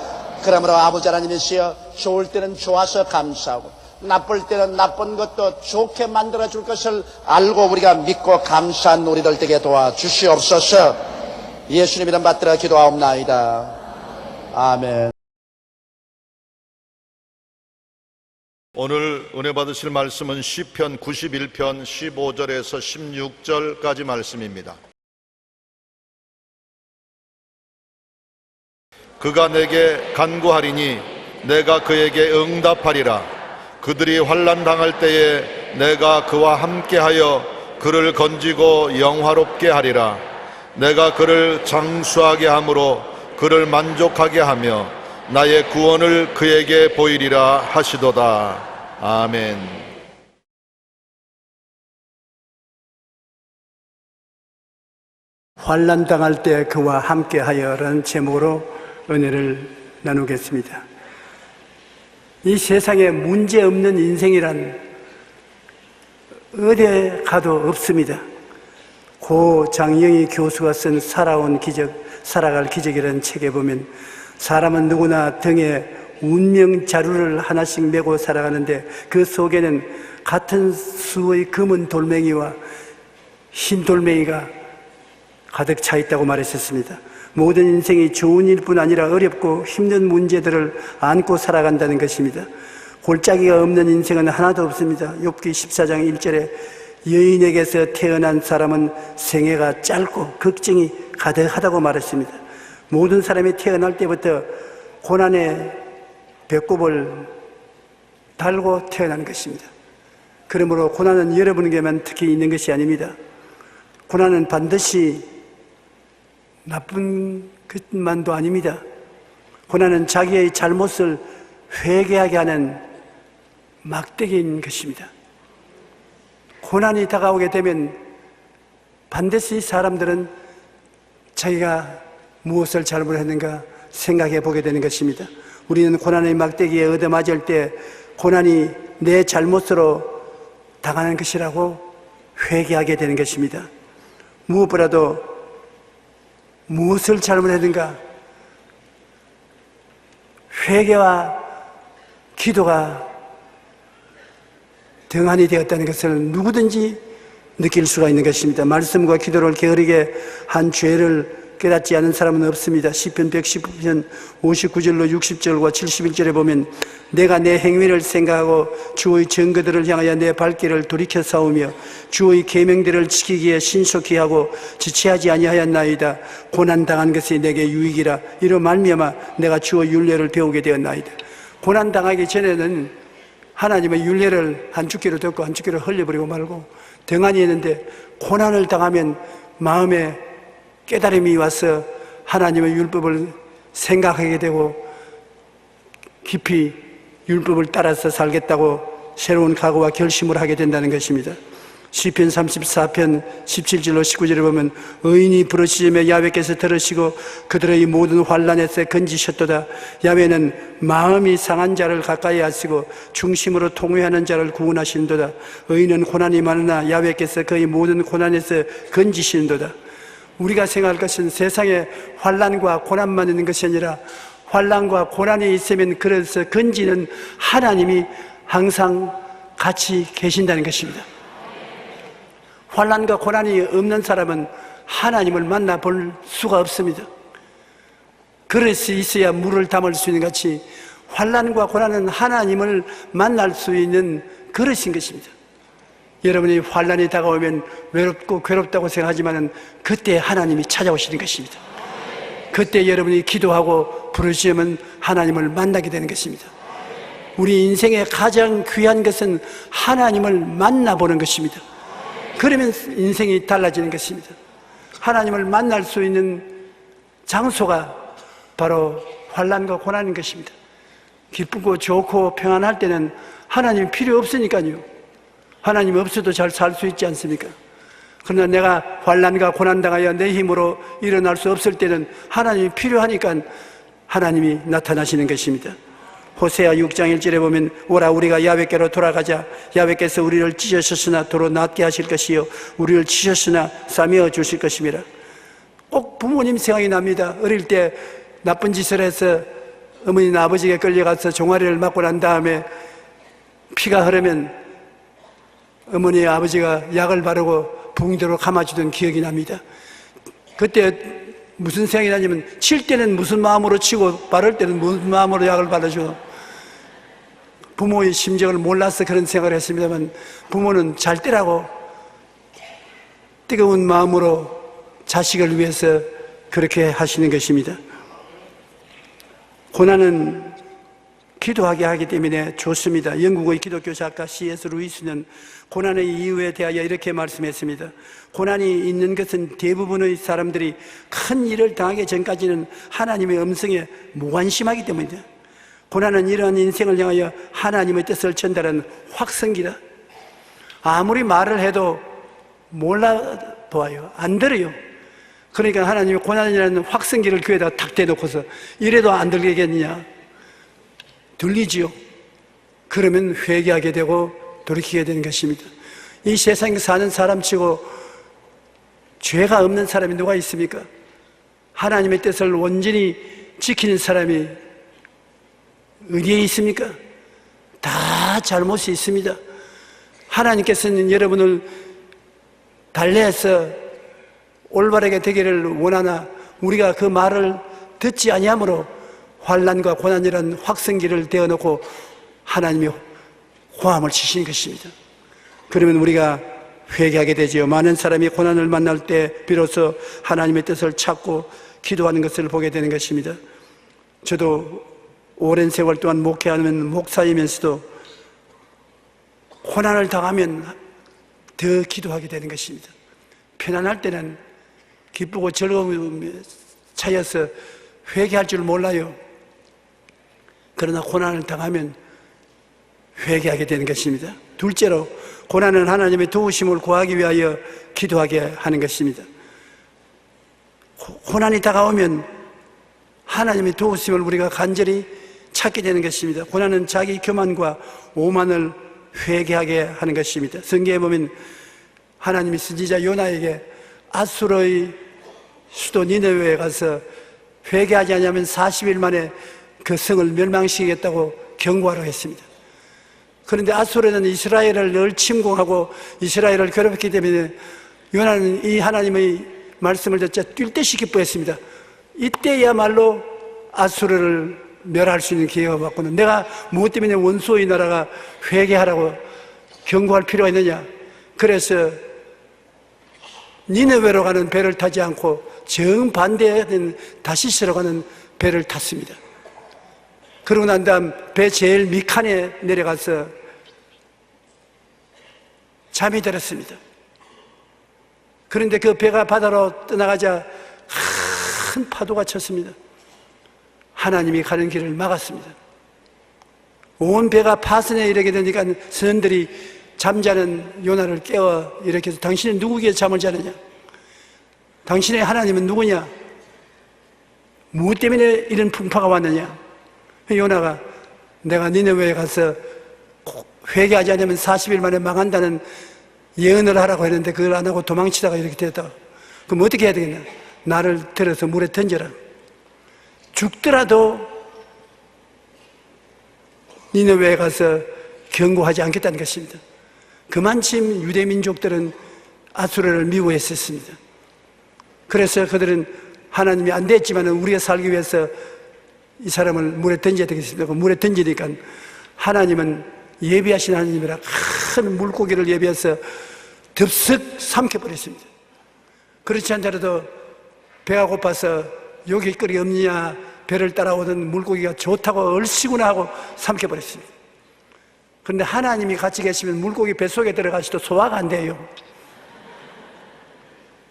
그러므로 아버지 하나님이시여, 좋을 때는 좋아서 감사하고 나쁠 때는 나쁜 것도 좋게 만들어줄 것을 알고 우리가 믿고 감사한 우리들 되게 도와주시옵소서. 예수님 이름 받들어 기도하옵나이다. 아멘. 오늘 은혜 받으실 말씀은 시편 91편 15절에서 16절까지 말씀입니다. 그가 내게 간구하리니 내가 그에게 응답하리라. 그들이 환난 당할 때에 내가 그와 함께하여 그를 건지고 영화롭게 하리라. 내가 그를 장수하게 함으로 그를 만족하게 하며 나의 구원을 그에게 보이리라 하시도다. 아멘. 환난 당할 때 그와 함께하여라는 제목으로 은혜를 나누겠습니다. 이 세상에 문제 없는 인생이란 어디에 가도 없습니다. 고 장영희 교수가 쓴 살아갈 기적이라는 책에 보면 사람은 누구나 등에 운명 자루를 하나씩 메고 살아가는데 그 속에는 같은 수의 검은 돌멩이와 흰 돌멩이가 가득 차 있다고 말했었습니다. 모든 인생이 좋은 일뿐 아니라 어렵고 힘든 문제들을 안고 살아간다는 것입니다. 골짜기가 없는 인생은 하나도 없습니다. 욥기 14장 1절에 여인에게서 태어난 사람은 생애가 짧고 걱정이 가득하다고 말했습니다. 모든 사람이 태어날 때부터 고난의 배꼽을 달고 태어난 것입니다. 그러므로 고난은 여러분에게만 특히 있는 것이 아닙니다. 고난은 반드시 나쁜 것만도 아닙니다. 고난은 자기의 잘못을 회개하게 하는 막대기인 것입니다. 고난이 다가오게 되면 반드시 사람들은 자기가 무엇을 잘못했는가 생각해 보게 되는 것입니다. 우리는 고난의 막대기에 얻어맞을 때 고난이 내 잘못으로 당하는 것이라고 회개하게 되는 것입니다. 무엇보다도 무엇을 잘못했는가 회개와 기도가 등한이 되었다는 것을 누구든지 느낄 수가 있는 것입니다. 말씀과 기도를 게으르게 한 죄를 깨닫지 않은 사람은 없습니다. 시편 119편 59절로 60절과 71절에 보면 내가 내 행위를 생각하고 주의 증거들을 향하여 내 발길을 돌이켜 싸우며 주의 계명들을 지키기에 신속히 하고 지체하지 아니하였나이다. 고난당한 것이 내게 유익이라. 이로 말미암아 내가 주의 율례를 배우게 되었나이다. 고난당하기 전에는 하나님의 율례를 한 주기로 듣고 한 주기로 흘려버리고 말고 등한이 있는데 고난을 당하면 마음에 깨달음이 와서 하나님의 율법을 생각하게 되고 깊이 율법을 따라서 살겠다고 새로운 각오와 결심을 하게 된다는 것입니다. 시편 34편 17절로 19절에 보면 의인이 부르짖으며 야훼께서 들으시고 그들의 모든 환난에서 건지셨도다. 야훼는 마음이 상한 자를 가까이 하시고 중심으로 통회하는 자를 구원하시는도다. 의인은 고난이 많으나 야훼께서 그의 모든 고난에서 건지시는도다. 우리가 생각할 것은 세상에 환난과 고난만 있는 것이 아니라 환난과 고난이 있으면 그래서 건지는 하나님이 항상 같이 계신다는 것입니다. 환난과 고난이 없는 사람은 하나님을 만나볼 수가 없습니다. 그릇이 있어야 물을 담을 수 있는 같이 환난과 고난은 하나님을 만날 수 있는 그릇인 것입니다. 여러분이 환난이 다가오면 외롭고 괴롭다고 생각하지만 그때 하나님이 찾아오시는 것입니다. 그때 여러분이 기도하고 부르짖으면 하나님을 만나게 되는 것입니다. 우리 인생의 가장 귀한 것은 하나님을 만나보는 것입니다. 그러면 인생이 달라지는 것입니다. 하나님을 만날 수 있는 장소가 바로 환난과 고난인 것입니다. 기쁘고 좋고 평안할 때는 하나님이 필요 없으니까요. 하나님 없어도 잘 살 수 있지 않습니까? 그러나 내가 환난과 고난 당하여 내 힘으로 일어날 수 없을 때는 하나님이 필요하니까 하나님이 나타나시는 것입니다. 호세아 6장 1절에 보면 오라 우리가 야훼께로 돌아가자. 야훼께서 우리를 찢으셨으나 도로 낫게 하실 것이요 우리를 치셨으나 싸매어 주실 것임이라. 꼭 부모님 생각이 납니다. 어릴 때 나쁜 짓을 해서 어머니나 아버지에게 끌려가서 종아리를 맞고 난 다음에 피가 흐르면 어머니 아버지가 약을 바르고 붕대로 감아주던 기억이 납니다. 그때 무슨 생각이 나냐면 칠 때는 무슨 마음으로 치고 바를 때는 무슨 마음으로 약을 바르죠. 부모의 심정을 몰라서 그런 생각을 했습니다만 부모는 잘 때라고 뜨거운 마음으로 자식을 위해서 그렇게 하시는 것입니다. 고난은 기도하게 하기 때문에 좋습니다. 영국의 기독교 작가 C.S. 루이스는 고난의 이유에 대하여 이렇게 말씀했습니다. 고난이 있는 것은 대부분의 사람들이 큰 일을 당하기 전까지는 하나님의 음성에 무관심하기 때문이다. 고난은 이러한 인생을 향하여 하나님의 뜻을 전달하는 확성기다. 아무리 말을 해도 몰라보아요. 안 들어요. 그러니까 하나님이 고난이라는 확성기를 귀에다 탁 대놓고서 이래도 안 들리겠느냐? 들리지요. 그러면 회개하게 되고 돌이키게 되는 것입니다. 이 세상에 사는 사람치고 죄가 없는 사람이 누가 있습니까? 하나님의 뜻을 온전히 지키는 사람이 어디에 있습니까? 다 잘못이 있습니다. 하나님께서는 여러분을 달래서 올바르게 되기를 원하나 우리가 그 말을 듣지 아니하므로 환난과 고난이라는 확성기를 대어놓고 하나님이 호함을 치신 것입니다. 그러면 우리가 회개하게 되지요. 많은 사람이 고난을 만날 때 비로소 하나님의 뜻을 찾고 기도하는 것을 보게 되는 것입니다. 저도 오랜 세월 동안 목회하는 목사이면서도 고난을 당하면 더 기도하게 되는 것입니다. 편안할 때는 기쁘고 즐거움에 차여서 회개할 줄 몰라요. 그러나 고난을 당하면 회개하게 되는 것입니다. 둘째로 고난은 하나님의 도우심을 구하기 위하여 기도하게 하는 것입니다. 고난이 다가오면 하나님의 도우심을 우리가 간절히 찾게 되는 것입니다. 고난은 자기 교만과 오만을 회개하게 하는 것입니다. 성경에 보면 하나님이 선지자 요나에게 아수르의 수도 니느웨에 가서 회개하지 않으면 40일 만에 그 성을 멸망시키겠다고 경고하라고 했습니다. 그런데 아수르는 이스라엘을 늘 침공하고 이스라엘을 괴롭혔기 때문에 요나는 이 하나님의 말씀을 듣자 뛸 듯이 기뻐했습니다. 이때야말로 아수르를 멸할 수 있는 기회가 왔구나. 내가 무엇 때문에 원수의 나라가 회개하라고 경고할 필요가 있느냐. 그래서 니느웨로 가는 배를 타지 않고 정반대된 다시스로 가는 배를 탔습니다. 그러고 난 다음 배 제일 밑칸에 내려가서 잠이 들었습니다. 그런데 그 배가 바다로 떠나가자 큰 파도가 쳤습니다. 하나님이 가는 길을 막았습니다. 온 배가 파선에 이르게 되니까 선원들이 잠자는 요나를 깨워 이렇게 해서 당신은 누구에게 잠을 자느냐? 당신의 하나님은 누구냐? 무엇 때문에 이런 풍파가 왔느냐? 요나가 내가 니느웨에 가서 회개하지 않으면 40일 만에 망한다는 예언을 하라고 했는데 그걸 안 하고 도망치다가 이렇게 됐다. 그럼 어떻게 해야 되겠냐? 나를 들어서 물에 던져라. 죽더라도 니느웨에 가서 경고하지 않겠다는 것입니다. 그만큼 유대민족들은 아수르를 미워했었습니다. 그래서 그들은 하나님이 안 됐지만 우리가 살기 위해서 이 사람을 물에 던져야 되겠습니다. 물에 던지니까 하나님은 예비하신 하나님이라 큰 물고기를 예비해서 덥석 삼켜버렸습니다. 그렇지 않더라도 배가 고파서 여기 거리 없느냐 배를 따라오던 물고기가 좋다고 얼씨구나 하고 삼켜버렸습니다. 그런데 하나님이 같이 계시면 물고기 뱃속에 들어가서도 소화가 안 돼요.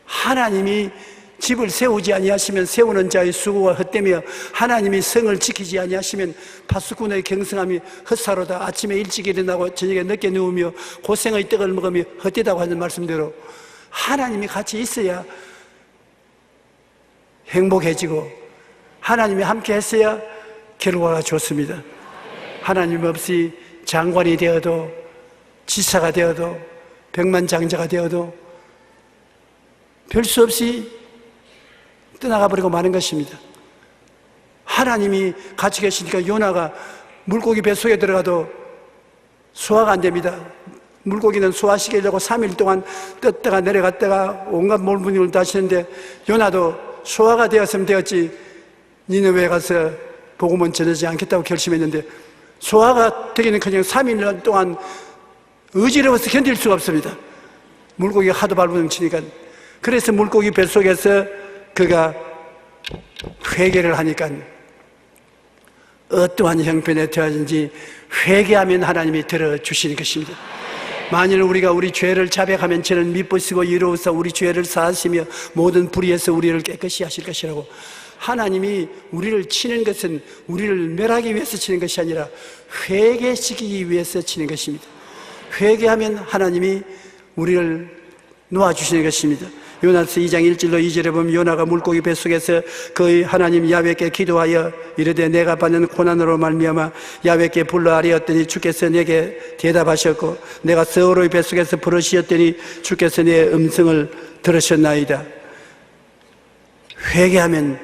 하나님이 집을 세우지 아니하시면 세우는 자의 수고가 헛되며 하나님이 성을 지키지 아니하시면 파수꾼의 경성함이 헛사로다. 아침에 일찍 일어나고 저녁에 늦게 누우며 고생의 떡을 먹으며 헛되다고 하는 말씀대로 하나님이 같이 있어야 행복해지고 하나님이 함께 했어야 결과가 좋습니다. 하나님 없이 장관이 되어도 지사가 되어도 백만장자가 되어도 별 수 없이 떠나가 버리고 마는 것입니다. 하나님이 같이 계시니까 요나가 물고기 뱃속에 들어가도 소화가 안 됩니다. 물고기는 소화시키려고 3일 동안 떴다가 내려갔다가 온갖 몰분을 다시는데 요나도 소화가 되었으면 되었지 니느웨에 가서 복음은 전하지 않겠다고 결심했는데 소화가 되기는 그냥 3일 동안 어지러워서 견딜 수가 없습니다. 물고기가 하도 발버둥치니까. 그래서 물고기 뱃속에서 그가 회개를 하니까 어떠한 형편에 처하든지 회개하면 하나님이 들어주시는 것입니다. 만일 우리가 우리 죄를 자백하면 저는 미쁘시고 이로우사 우리 죄를 사하시며 모든 불의에서 우리를 깨끗이 하실 것이라고. 하나님이 우리를 치는 것은 우리를 멸하기 위해서 치는 것이 아니라 회개시키기 위해서 치는 것입니다. 회개하면 하나님이 우리를 놓아주시는 것입니다. 요나서 2장 1절로 2절에 보면 요나가 물고기 뱃속에서 그의 하나님 야훼께 기도하여 이르되 내가 받는 고난으로 말미암아 야훼께 불러 아뢰었더니 주께서 내게 대답하셨고 내가 서로의 뱃속에서 부르시었더니 주께서 내 음성을 들으셨나이다. 회개하면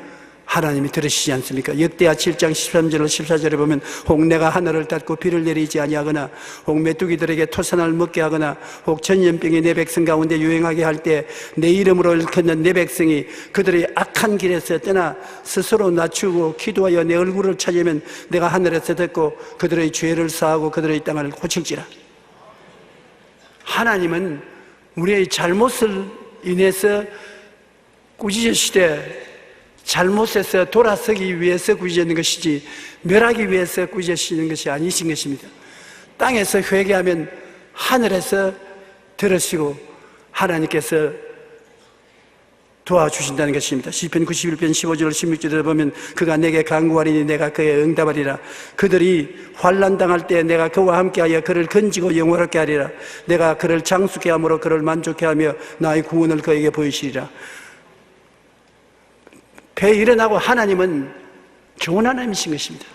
하나님이 들으시지 않습니까? 역대하 7장 13절 14절에 보면 혹 내가 하늘을 닫고 비를 내리지 아니하거나 혹 메뚜기들에게 토산을 먹게 하거나 혹 전염병이 내 백성 가운데 유행하게 할 때 내 이름으로 일컫는 내 백성이 그들의 악한 길에서 떠나 스스로 낮추고 기도하여 내 얼굴을 찾으면 내가 하늘에서 듣고 그들의 죄를 사하고 그들의 땅을 고칠지라. 하나님은 우리의 잘못을 인해서 꾸짖으시되 잘못에서 돌아서기 위해서 꾸짖는 것이지 멸하기 위해서 꾸짖으시는 것이 아니신 것입니다. 땅에서 회개하면 하늘에서 들으시고 하나님께서 도와주신다는 것입니다. 시편 91편 15절 16절에 보면 그가 내게 간구하리니 내가 그에 응답하리라. 그들이 환난 당할 때 내가 그와 함께하여 그를 건지고 영원하게 하리라. 내가 그를 장수케 함으로 그를 만족케 하며 나의 구원을 그에게 보이시리라. 배에 일어나고 하나님은 좋은 하나님이신 것입니다.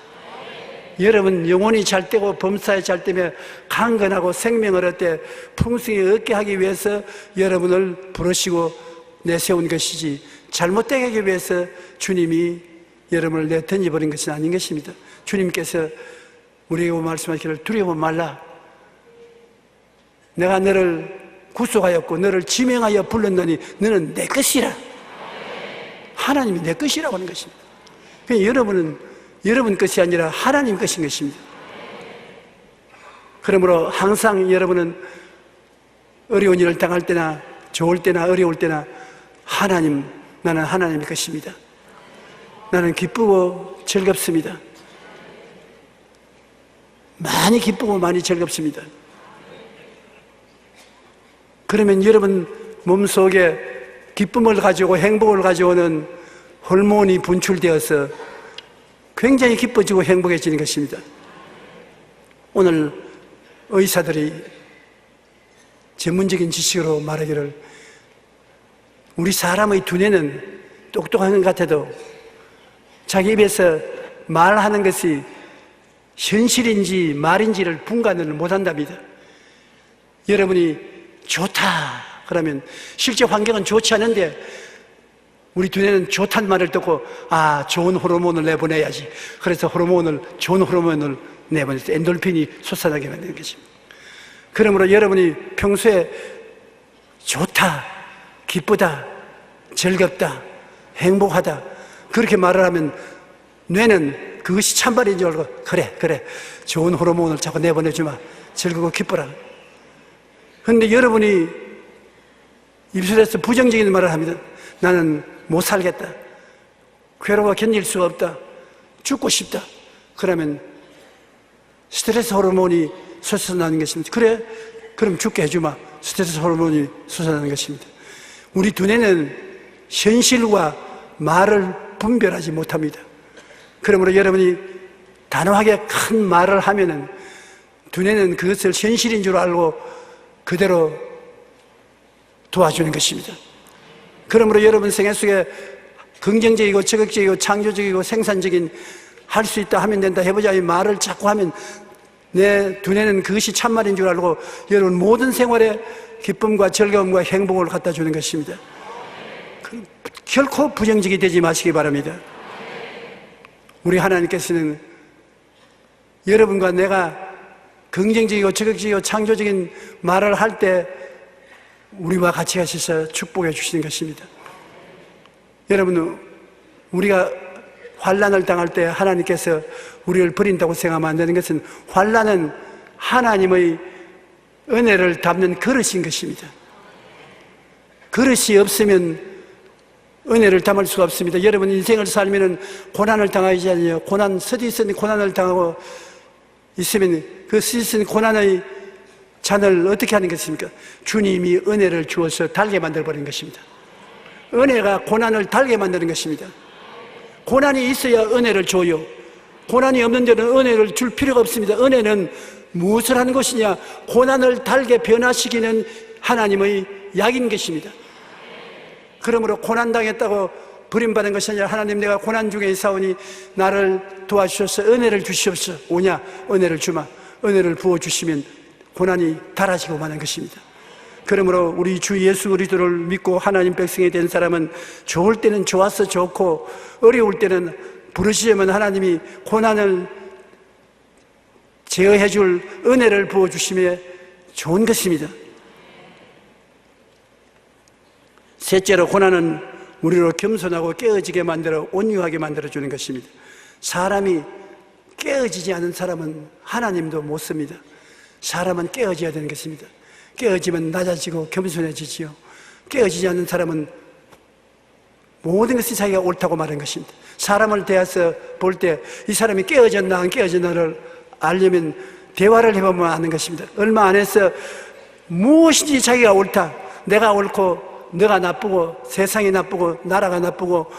여러분 영혼이 잘 되고 범사에 잘 되며 강건하고 생명을 얻되 풍성히 얻게 하기 위해서 여러분을 부르시고 내세운 것이지 잘못되게 하기 위해서 주님이 여러분을 내던져버린 것은 아닌 것입니다. 주님께서 우리에게 말씀하시기를 두려워 말라. 내가 너를 구속하였고 너를 지명하여 불렀노니 너는 내 것이라. 하나님이 내 것이라고 하는 것입니다. 그러니까 여러분은 여러분 것이 아니라 하나님 것인 것입니다. 그러므로 항상 여러분은 어려운 일을 당할 때나 좋을 때나 어려울 때나 하나님, 나는 하나님의 것입니다. 나는 기쁘고 즐겁습니다. 많이 기쁘고 많이 즐겁습니다. 그러면 여러분 몸속에 기쁨을 가지고 행복을 가져오는 호르몬이 분출되어서 굉장히 기뻐지고 행복해지는 것입니다. 오늘 의사들이 전문적인 지식으로 말하기를 우리 사람의 두뇌는 똑똑한 것 같아도 자기 입에서 말하는 것이 현실인지 말인지를 분간을 못한답니다. 여러분이 좋다 그러면 실제 환경은 좋지 않은데 우리 두뇌는 좋다는 말을 듣고 좋은 호르몬을 내보내야지. 그래서 좋은 호르몬을 내보내서 엔돌핀이 솟아나게 만드는 것입니다. 그러므로 여러분이 평소에 좋다, 기쁘다, 즐겁다, 행복하다 그렇게 말을 하면 뇌는 그것이 참말인 줄 알고 그래 좋은 호르몬을 자꾸 내보내주마. 즐거고 기뻐라. 그런데 여러분이 입술에서 부정적인 말을 합니다. 나는 못 살겠다. 괴로워 견딜 수가 없다. 죽고 싶다. 그러면 스트레스 호르몬이 솟아나는 것입니다. 그래? 그럼 죽게 해주마. 스트레스 호르몬이 솟아나는 것입니다. 우리 두뇌는 현실과 말을 분별하지 못합니다. 그러므로 여러분이 단호하게 큰 말을 하면은 두뇌는 그것을 현실인 줄 알고 그대로 도와주는 것입니다. 그러므로 여러분 생애 속에 긍정적이고 적극적이고 창조적이고 생산적인 할 수 있다 하면 된다 해보자 이 말을 자꾸 하면 내 두뇌는 그것이 참말인 줄 알고 여러분 모든 생활에 기쁨과 즐거움과 행복을 갖다 주는 것입니다. 결코 부정적이 되지 마시기 바랍니다. 우리 하나님께서는 여러분과 내가 긍정적이고 적극적이고 창조적인 말을 할 때 우리와 같이 하셔서 축복해 주시는 것입니다. 여러분 우리가 환난을 당할 때 하나님께서 우리를 버린다고 생각하면 안 되는 것은 환난은 하나님의 은혜를 담는 그릇인 것입니다. 그릇이 없으면 은혜를 담을 수가 없습니다. 여러분 인생을 살면 고난을 당하지 않아요. 서디스는 고난을 당하고 있으면 그 서디스는 고난의 잔을 어떻게 하는 것입니까? 주님이 은혜를 주어서 달게 만들어버린 것입니다. 은혜가 고난을 달게 만드는 것입니다. 고난이 있어야 은혜를 줘요. 고난이 없는 데는 은혜를 줄 필요가 없습니다. 은혜는 무엇을 하는 것이냐? 고난을 달게 변화시키는 하나님의 약인 것입니다. 그러므로 고난당했다고 버림받은 것이 아니라 하나님 내가 고난 중에 있사오니 나를 도와주셔서 은혜를 주시옵소서. 오냐? 은혜를 주마. 은혜를 부어주시면 고난이 달아지고 마는 것입니다. 그러므로 우리 주 예수 그리스도를 믿고 하나님 백성이 된 사람은 좋을 때는 좋아서 좋고 어려울 때는 부르시면 하나님이 고난을 제어해 줄 은혜를 부어주시며 좋은 것입니다. 셋째로, 고난은 우리로 겸손하고 깨어지게 만들어 온유하게 만들어주는 것입니다. 사람이 깨어지지 않은 사람은 하나님도 못 씁니다. 사람은 깨어져야 되는 것입니다. 깨어지면 낮아지고 겸손해지지요. 깨어지지 않는 사람은 모든 것이 자기가 옳다고 말하는 것입니다. 사람을 대해서 볼 때 이 사람이 깨어졌나 안 깨어졌나를 알려면 대화를 해보면 아는 것입니다. 얼마 안 해서 무엇인지 자기가 옳다, 내가 옳고 너가 나쁘고 세상이 나쁘고 나라가 나쁘고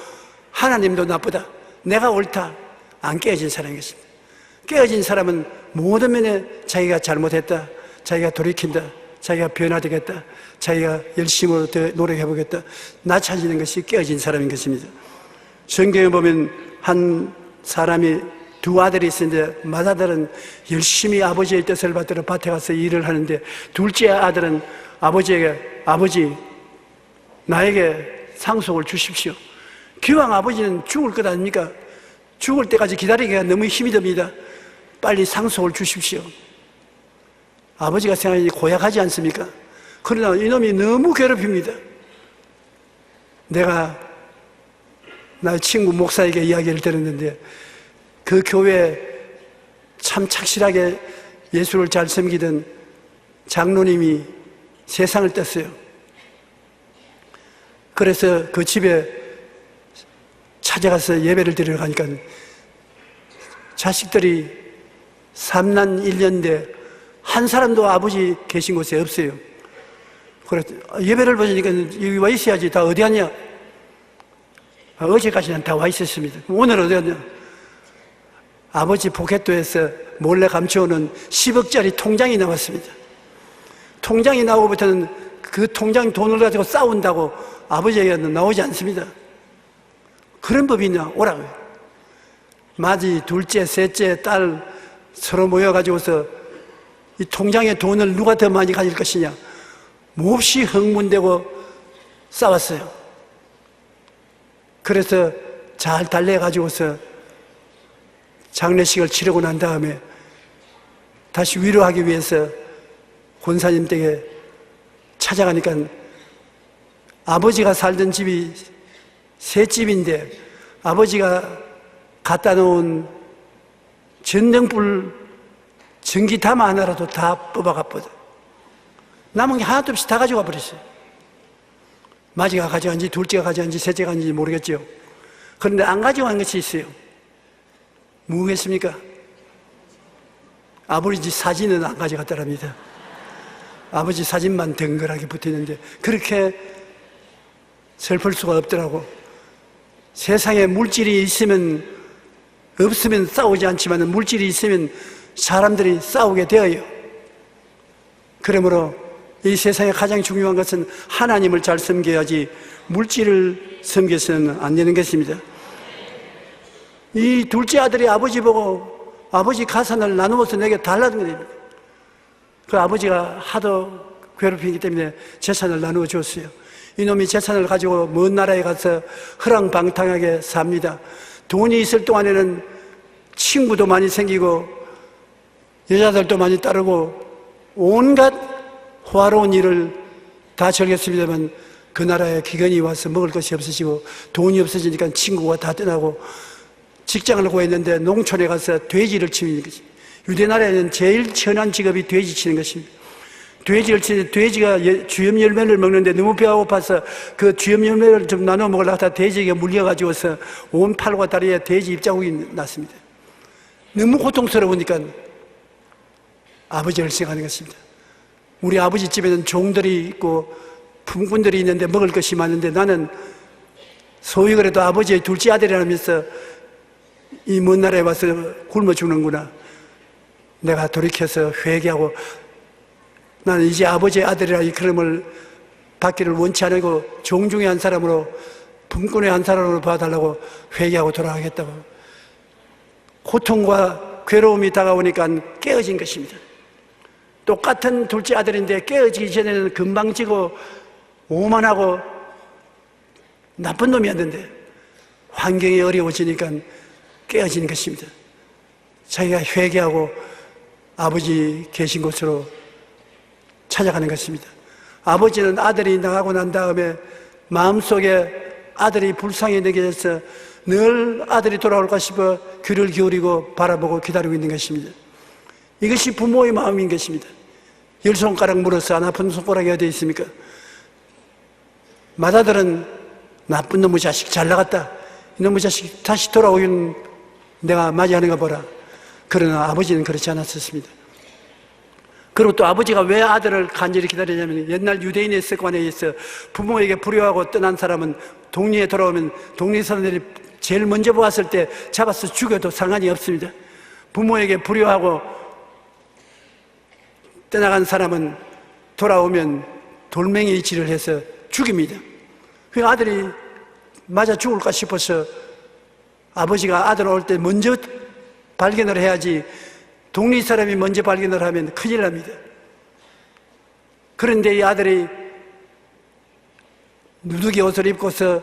하나님도 나쁘다, 내가 옳다, 안 깨어진 사람인 것입니다. 깨어진 사람은 모든 면에 자기가 잘못했다, 자기가 돌이킨다, 자기가 변화되겠다, 자기가 열심으로 더 노력해보겠다, 낮춰지는 것이 깨어진 사람인 것입니다. 성경에 보면 한 사람이 두 아들이 있었는데 맏아들은 열심히 아버지의 뜻을 받들어 밭에 가서 일을 하는데 둘째 아들은 아버지에게, 아버지 나에게 상속을 주십시오. 기왕 아버지는 죽을 것 아닙니까? 죽을 때까지 기다리기가 너무 힘이 듭니다. 빨리 상속을 주십시오. 아버지가 생각하니 고약하지 않습니까? 그러나 이놈이 너무 괴롭힙니다. 내가 나의 친구 목사에게 이야기를 들었는데 그 교회에 참 착실하게 예수를 잘 섬기던 장로님이 세상을 떴어요. 그래서 그 집에 찾아가서 예배를 드리러 가니까 자식들이 3난 1년대 한 사람도 아버지 계신 곳에 없어요. 그래서 예배를 보니까 여기 와 있어야지, 다 어디 갔냐? 어제까지는 다 와 있었습니다. 오늘 어디 갔냐? 아버지 포켓도에서 몰래 감춰오는 10억짜리 통장이 나왔습니다. 통장이 나오고부터는 그 통장 돈을 가지고 싸운다고 아버지에게는 나오지 않습니다. 그런 법이 있냐? 오라고요. 마지, 둘째, 셋째, 딸 서로 모여가지고서 이 통장에 돈을 누가 더 많이 가질 것이냐, 몹시 흥분되고 싸웠어요. 그래서 잘 달래가지고서 장례식을 치르고 난 다음에 다시 위로하기 위해서 권사님 댁에 찾아가니까 아버지가 살던 집이 새 집인데 아버지가 갖다 놓은 전등불 전기담 하나라도 다 뽑아갔거든. 남은 게 하나도 없이 다 가져가 버렸어요. 마지가 가져간지 둘째가 가져간지 셋째가 가져간지 모르겠죠. 그런데 안 가져간 것이 있어요. 뭐겠습니까? 아버지 사진은 안 가져갔다랍니다. 아버지 사진만 덩그랗게 붙어있는데 그렇게 슬플 수가 없더라고. 세상에 물질이 있으면, 없으면 싸우지 않지만 물질이 있으면 사람들이 싸우게 되어요. 그러므로 이 세상에 가장 중요한 것은 하나님을 잘 섬겨야지 물질을 섬겨서는 안 되는 것입니다. 이 둘째 아들이 아버지 보고 아버지 가산을 나누어서 내게 달라는 겁니다. 그 아버지가 하도 괴롭히기 때문에 재산을 나누어 줬어요. 이놈이 재산을 가지고 먼 나라에 가서 허랑방탕하게 삽니다. 돈이 있을 동안에는 친구도 많이 생기고 여자들도 많이 따르고 온갖 호화로운 일을 다 즐겼습니다만 그 나라에 기근이 와서 먹을 것이 없어지고 돈이 없어지니까 친구가 다 떠나고 직장을 구했는데 농촌에 가서 돼지를 치는 것입니다. 유대 나라에는 제일 천한 직업이 돼지 치는 것입니다. 돼지를 치는데 돼지가 주염 열매를 먹는데 너무 배가 고파서 그 주염 열매를 좀 나눠 먹으려고 하다 돼지에게 물려가지고서 온 팔과 다리에 돼지 입자국이 났습니다. 너무 고통스러우니까 아버지를 생각하는 것입니다. 우리 아버지 집에는 종들이 있고 품꾼들이 있는데 먹을 것이 많은데 나는 소위 그래도 아버지의 둘째 아들이라면서 이 먼 나라에 와서 굶어 죽는구나. 내가 돌이켜서 회개하고 나는 이제 아버지의 아들이라 이 그름을 받기를 원치 않고 종중의 한 사람으로, 품꾼의 한 사람으로 봐달라고 회개하고 돌아가겠다고. 고통과 괴로움이 다가오니까 깨어진 것입니다. 똑같은 둘째 아들인데 깨어지기 전에는 건방지고 오만하고 나쁜 놈이었는데 환경이 어려워지니까 깨어지는 것입니다. 자기가 회개하고 아버지 계신 곳으로 찾아가는 것입니다. 아버지는 아들이 나가고 난 다음에 마음속에 아들이 불쌍히 느껴져서 늘 아들이 돌아올까 싶어 귀를 기울이고 바라보고 기다리고 있는 것입니다. 이것이 부모의 마음인 것입니다. 10손가락 물어서 안 아픈 손가락이 어디 있습니까? 맏아들은 나쁜 놈의 자식 잘 나갔다, 이놈의 자식 다시 돌아오긴 내가 맞이하는 거 보라. 그러나 아버지는 그렇지 않았었습니다. 그리고 또 아버지가 왜 아들을 간절히 기다리냐면, 옛날 유대인의 습관에 의해서 부모에게 불효하고 떠난 사람은 동리에 돌아오면 동리 사람들이 제일 먼저 보았을 때 잡아서 죽여도 상관이 없습니다. 부모에게 불효하고 떠나간 사람은 돌아오면 돌멩이 질을 해서 죽입니다. 그 아들이 맞아 죽을까 싶어서 아버지가 아들 올 때 먼저 발견을 해야지, 동리 사람이 먼저 발견을 하면 큰일 납니다. 그런데 이 아들이 누더기 옷을 입고서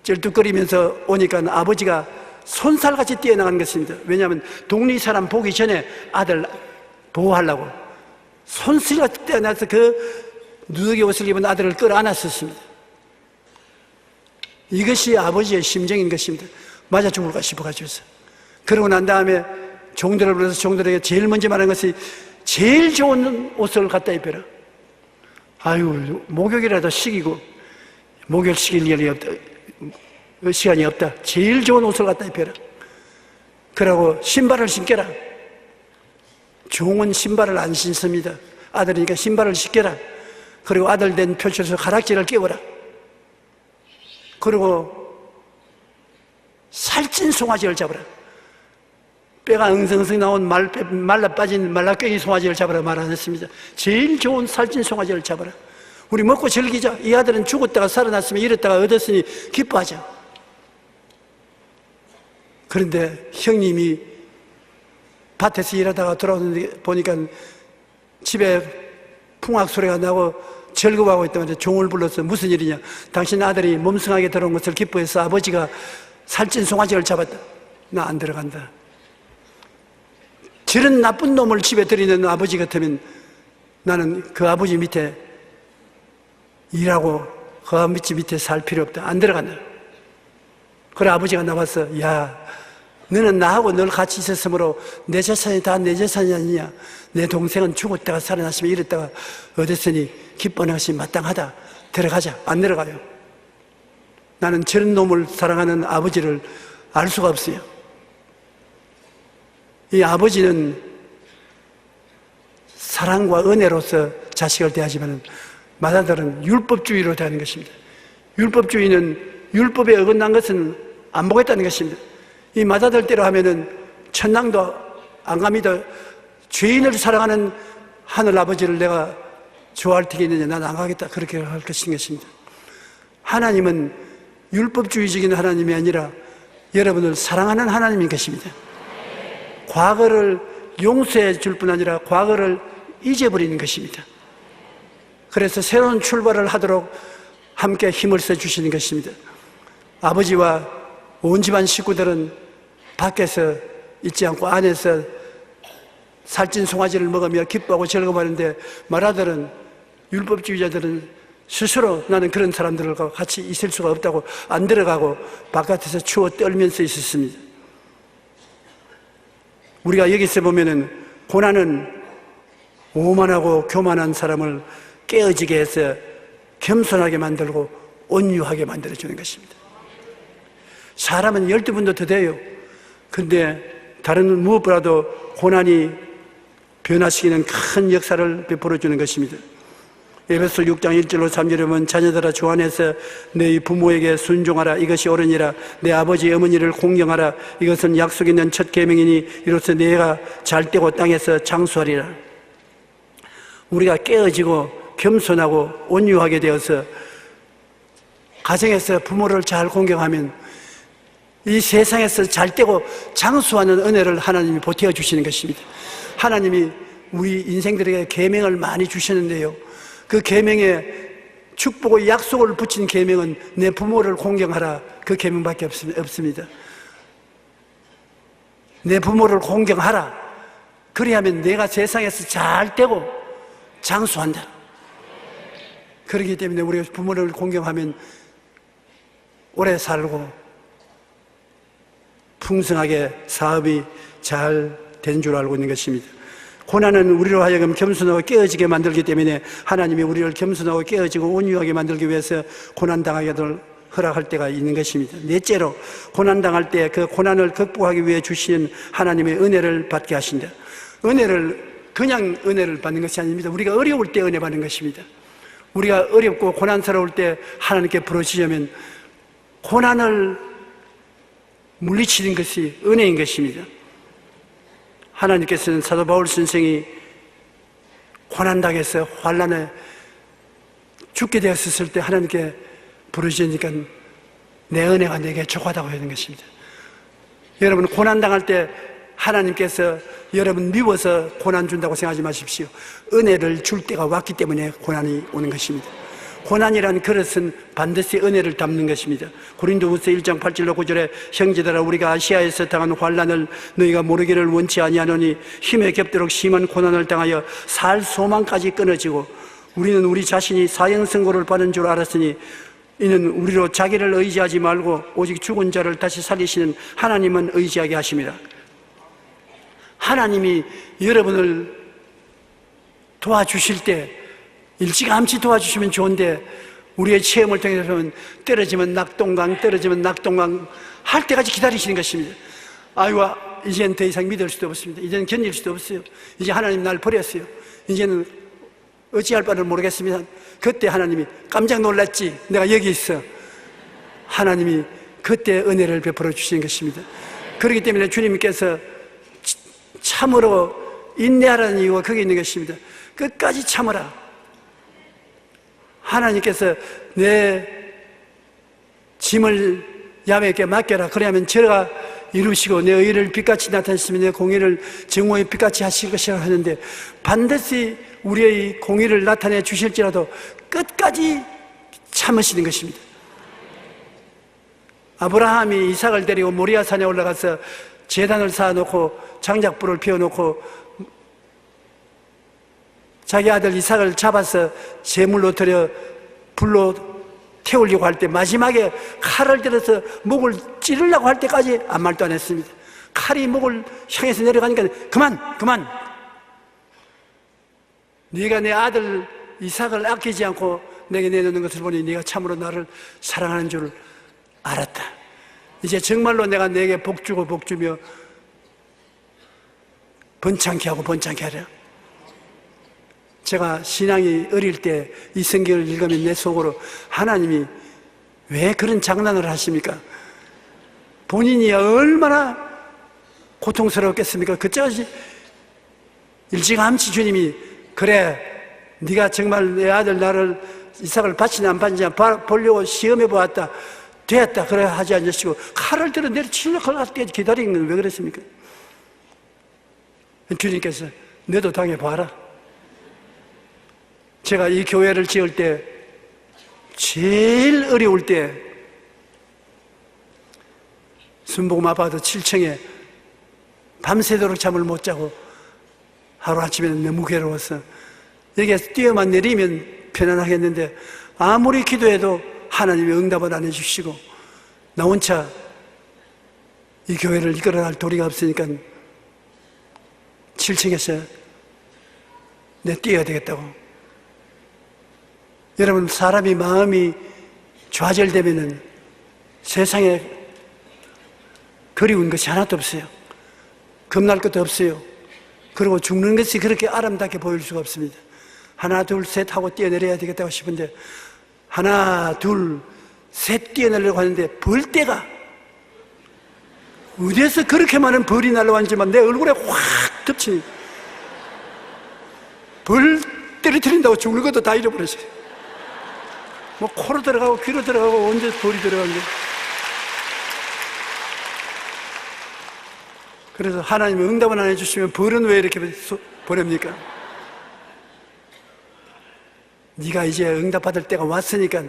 쩔뚝거리면서 오니까 아버지가 손살같이 뛰어나간 것입니다. 왜냐하면 동리 사람 보기 전에 아들 보호하려고 손살같이 뛰어나서 그 누더기 옷을 입은 아들을 끌어안았었습니다. 이것이 아버지의 심정인 것입니다. 맞아 죽을까 싶어가지고서. 그러고 난 다음에 종들을 불러서 종들에게 제일 먼저 말한 것이, 제일 좋은 옷을 갖다 입혀라. 아유, 목욕이라도 시키고, 목욕 시킬 일이 없다, 시간이 없다. 제일 좋은 옷을 갖다 입혀라. 그러고 신발을 신겨라. 종은 신발을 안 신습니다. 아들이니까 신발을 신겨라. 그리고 아들 된 표처에서 가락지를 끼워라. 그리고 살찐 송아지를 잡아라. 뼈가 엉성엉성 나온 말라 빠진 말라깽이 송아지를 잡아라 말 안 했습니다. 제일 좋은 살찐 송아지를 잡아라. 우리 먹고 즐기자. 이 아들은 죽었다가 살아났으면 이랬다가 얻었으니 기뻐하자. 그런데 형님이 밭에서 일하다가 돌아오는데 보니까 집에 풍악 소리가 나고 즐거워하고 있다는데 종을 불러서 무슨 일이냐, 당신 아들이 몸성하게 들어온 것을 기뻐해서 아버지가 살찐 송아지를 잡았다. 나 안 들어간다. 저런 나쁜 놈을 집에 들이는 아버지 같으면 나는 그 아버지 밑에 일하고 그 아버지 밑에 살 필요 없다. 안 들어간다. 그래 아버지가 나와서, 야, 너는 나하고 늘 같이 있었으므로 내 재산이 다 내 재산이 아니냐. 내 동생은 죽었다가 살아났으면 이랬다가 얻었으니 기뻐하는 것이 마땅하다. 들어가자. 안 들어가요. 나는 저런 놈을 사랑하는 아버지를 알 수가 없어요. 이 아버지는 사랑과 은혜로서 자식을 대하지만 맏아들은 율법주의로 대하는 것입니다. 율법주의는 율법에 어긋난 것은 안 보겠다는 것입니다. 이 맏아들대로 하면은 천당도 안 갑니다. 죄인을 사랑하는 하늘 아버지를 내가 좋아할 테겠느냐, 난 안 가겠다, 그렇게 할 것입니다. 하나님은 율법주의적인 하나님이 아니라 여러분을 사랑하는 하나님인 것입니다. 과거를 용서해 줄 뿐 아니라 과거를 잊어버리는 것입니다. 그래서 새로운 출발을 하도록 함께 힘을 써주시는 것입니다. 아버지와 온 집안 식구들은 밖에서 있지 않고 안에서 살찐 송아지를 먹으며 기뻐하고 즐거워하는데, 맏아들은, 율법주의자들은 스스로 나는 그런 사람들과 같이 있을 수가 없다고 안 들어가고 바깥에서 추워 떨면서 있었습니다. 우리가 여기서 보면은 고난은 오만하고 교만한 사람을 깨어지게 해서 겸손하게 만들고 온유하게 만들어주는 것입니다. 사람은 12분도 더 돼요. 근데 다른 무엇보다도 고난이 변화시키는 큰 역사를 베풀어주는 것입니다. 에베소 6장 1절로 3절에 보면, 자녀들아 주 안에서 너희 부모에게 순종하라. 이것이 옳으니라. 내 아버지 어머니를 공경하라. 이것은 약속 있는 첫 계명이니 이로써 내가 잘 되고 땅에서 장수하리라. 우리가 깨어지고 겸손하고 온유하게 되어서 가정에서 부모를 잘 공경하면 이 세상에서 잘 되고 장수하는 은혜를 하나님이 보태어 주시는 것입니다. 하나님이 우리 인생들에게 계명을 많이 주셨는데요. 그 계명에 축복의 약속을 붙인 계명은 내 부모를 공경하라, 그 계명밖에 없습니다. 내 부모를 공경하라. 그리하면 내가 세상에서 잘 되고 장수한다. 그렇기 때문에 우리가 부모를 공경하면 오래 살고 풍성하게 사업이 잘 된 줄 알고 있는 것입니다. 고난은 우리로 하여금 겸손하고 깨어지게 만들기 때문에 하나님이 우리를 겸손하고 깨어지고 온유하게 만들기 위해서 고난당하게 허락할 때가 있는 것입니다. 넷째로, 고난당할 때 그 고난을 극복하기 위해 주시는 하나님의 은혜를 받게 하신다. 그냥 은혜를 받는 것이 아닙니다. 우리가 어려울 때 은혜 받는 것입니다. 우리가 어렵고 고난스러울 때 하나님께 부르시려면 고난을 물리치는 것이 은혜인 것입니다. 하나님께서는 사도 바울 선생이 고난당해서 환난에 죽게 되었을 때 하나님께 부르시니까 내 은혜가 내게 족하다고 하는 것입니다. 여러분, 고난당할 때 하나님께서 여러분 미워서 고난 준다고 생각하지 마십시오. 은혜를 줄 때가 왔기 때문에 고난이 오는 것입니다. 고난이라는 그릇은 반드시 은혜를 담는 것입니다. 고린도후서 1장 8절로 9절에 형제들아, 우리가 아시아에서 당한 환난을 너희가 모르기를 원치 아니하노니 힘에 겹도록 심한 고난을 당하여 살 소망까지 끊어지고 우리는 우리 자신이 사형선고를 받는 줄 알았으니 이는 우리로 자기를 의지하지 말고 오직 죽은 자를 다시 살리시는 하나님은 의지하게 하심이라. 하나님이 여러분을 도와주실 때 일찌감치 도와주시면 좋은데 우리의 체험을 통해서는 떨어지면 낙동강 할 때까지 기다리시는 것입니다. 아이고, 이제는 더 이상 믿을 수도 없습니다. 이제는 견딜 수도 없어요. 이제 하나님 날 버렸어요. 이제는 어찌할 바를 모르겠습니다. 그때 하나님이 깜짝 놀랐지, 내가 여기 있어. 하나님이 그때 은혜를 베풀어 주시는 것입니다. 그렇기 때문에 주님께서 참으로 인내하라는 이유가 거기 있는 것입니다. 끝까지 참으라. 하나님께서 내 짐을 야훼께 맡겨라. 그래야면 저가 이루시고 내 의를 빛같이 나타내시면 내 공의를 정오의 빛같이 하실 것이라 하는데, 반드시 우리의 공의를 나타내 주실지라도 끝까지 참으시는 것입니다. 아브라함이 이삭을 데리고 모리아 산에 올라가서 제단을 쌓아놓고 장작불을 피워놓고 자기 아들 이삭을 잡아서 제물로 드려 불로 태우려고 할 때 마지막에 칼을 들어서 목을 찌르려고 할 때까지 아무 말도 안 했습니다. 칼이 목을 향해서 내려가니까 그만! 네가 내 아들 이삭을 아끼지 않고 내게 내놓는 것을 보니 네가 참으로 나를 사랑하는 줄 알았다. 이제 정말로 내가 내게 복주고 복주며 번창케 하고 번창케 하랴. 제가 신앙이 어릴 때 이 성경을 읽으면 내 속으로 하나님이 왜 그런 장난을 하십니까? 본인이 얼마나 고통스러웠겠습니까? 그때까지 일찌감치 주님이 그래, 네가 정말 내 아들 나를 이삭을 바치냐 안 바치냐 보려고 시험해 보았다, 되었다, 그래 하지 않으시고 칼을 들어 내려치려고 할 때 기다리는 건 왜 그랬습니까? 주님께서 너도 당해봐라. 제가 이 교회를 지을 때 제일 어려울 때 순복음 아파트 7층에 밤새도록 잠을 못 자고 하루아침에 너무 괴로워서 여기에서 뛰어만 내리면 편안하겠는데 아무리 기도해도 하나님이 응답을 안 해주시고 나 혼자 이 교회를 이끌어갈 도리가 없으니까 7층에서 내 뛰어야 되겠다고. 여러분, 사람이 마음이 좌절되면은 세상에 그리운 것이 하나도 없어요. 겁날 것도 없어요. 그리고 죽는 것이 그렇게 아름답게 보일 수가 없습니다. 하나 둘 셋 하고 뛰어내려야 되겠다고 싶은데 하나 둘 셋 뛰어내려고 하는데 벌떼가 어디에서 그렇게 많은 벌이 날아왔는지만 내 얼굴에 확 덮치니 벌 떨어뜨린다고 죽는 것도 다 잃어버렸어요. 뭐 코로 들어가고 귀로 들어가고 언제 벌이 들어간 게. 그래서 하나님이 응답을 안 해주시면 벌은 왜 이렇게 보냅니까? 네가 이제 응답받을 때가 왔으니까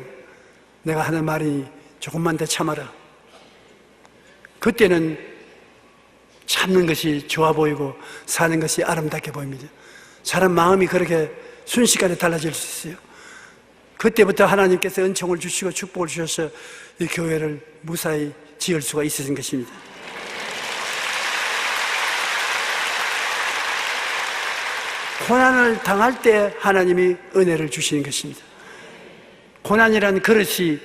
내가 하는 말이 조금만 더 참아라. 그때는 참는 것이 좋아 보이고 사는 것이 아름답게 보입니다. 사람 마음이 그렇게 순식간에 달라질 수 있어요. 그때부터 하나님께서 은총을 주시고 축복을 주셔서 이 교회를 무사히 지을 수가 있으신 것입니다. 고난을 당할 때 하나님이 은혜를 주시는 것입니다. 고난이란 그릇이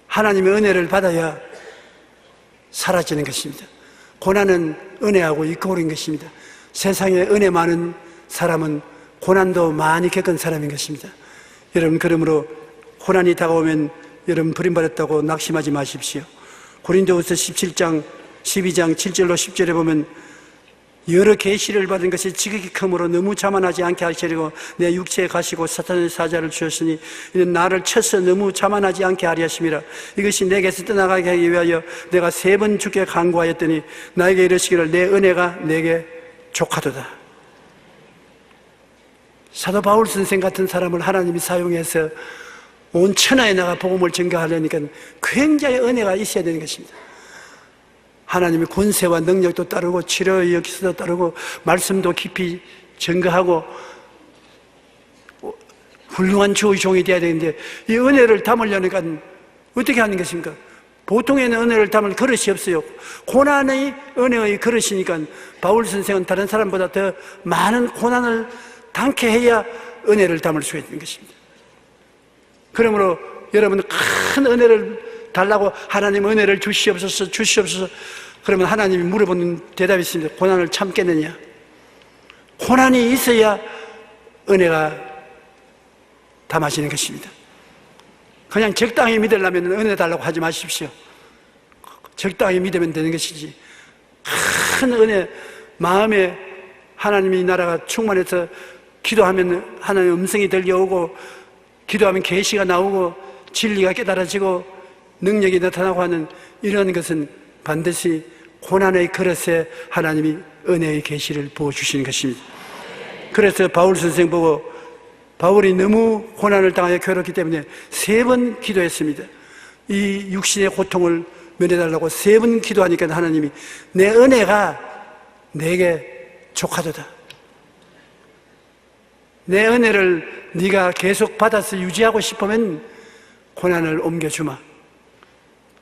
하나님의 은혜를 받아야 사라지는 것입니다. 고난은 은혜하고 이꼬리인 것입니다. 세상에 은혜 많은 사람은 고난도 많이 겪은 사람인 것입니다. 여러분, 그러므로 고난이 다가오면 여러분 버림받았다고 낙심하지 마십시오. 고린도후서 17장 12장 7절로 10절에 보면 여러 계시를 받은 것이 지극히 크므로 너무 자만하지 않게 하시려고 내 육체에 가시고 사탄의 사자를 주셨으니 이는 나를 쳐서 너무 자만하지 않게 하리 하심이라. 이것이 내게서 떠나가게 하기 위하여 내가 3번 주께 간구하였더니 나에게 이르시기를 내 은혜가 내게 족하도다. 사도 바울 선생 같은 사람을 하나님이 사용해서 온 천하에 나가 복음을 전가하려니까 굉장히 은혜가 있어야 되는 것입니다. 하나님의 권세와 능력도 따르고 치료의 역사도 따르고 말씀도 깊이 전가하고 훌륭한 주의 종이 되어야 되는데 이 은혜를 담으려니까 어떻게 하는 것입니까? 보통에는 은혜를 담을 그릇이 없어요. 고난의 은혜의 그릇이니까 바울 선생은 다른 사람보다 더 많은 고난을 당케 해야 은혜를 담을 수가 있는 것입니다. 그러므로 여러분 큰 은혜를 달라고 하나님 은혜를 주시옵소서 주시옵소서 그러면 하나님이 물어보는 대답이 있습니다. 고난을 참겠느냐? 고난이 있어야 은혜가 담아지는 것입니다. 그냥 적당히 믿으려면 은혜 달라고 하지 마십시오. 적당히 믿으면 되는 것이지 큰 은혜 마음에 하나님의 나라가 충만해서 기도하면 하나님의 음성이 들려오고 기도하면 계시가 나오고 진리가 깨달아지고 능력이 나타나고 하는 이런 것은 반드시 고난의 그릇에 하나님이 은혜의 계시를 부어주시는 것입니다. 그래서 바울 선생 보고 바울이 너무 고난을 당하여 괴롭기 때문에 3번 기도했습니다. 이 육신의 고통을 면해달라고 3번 기도하니까 하나님이 내 은혜가 내게 족하도다. 내 은혜를 네가 계속 받아서 유지하고 싶으면 고난을 옮겨주마.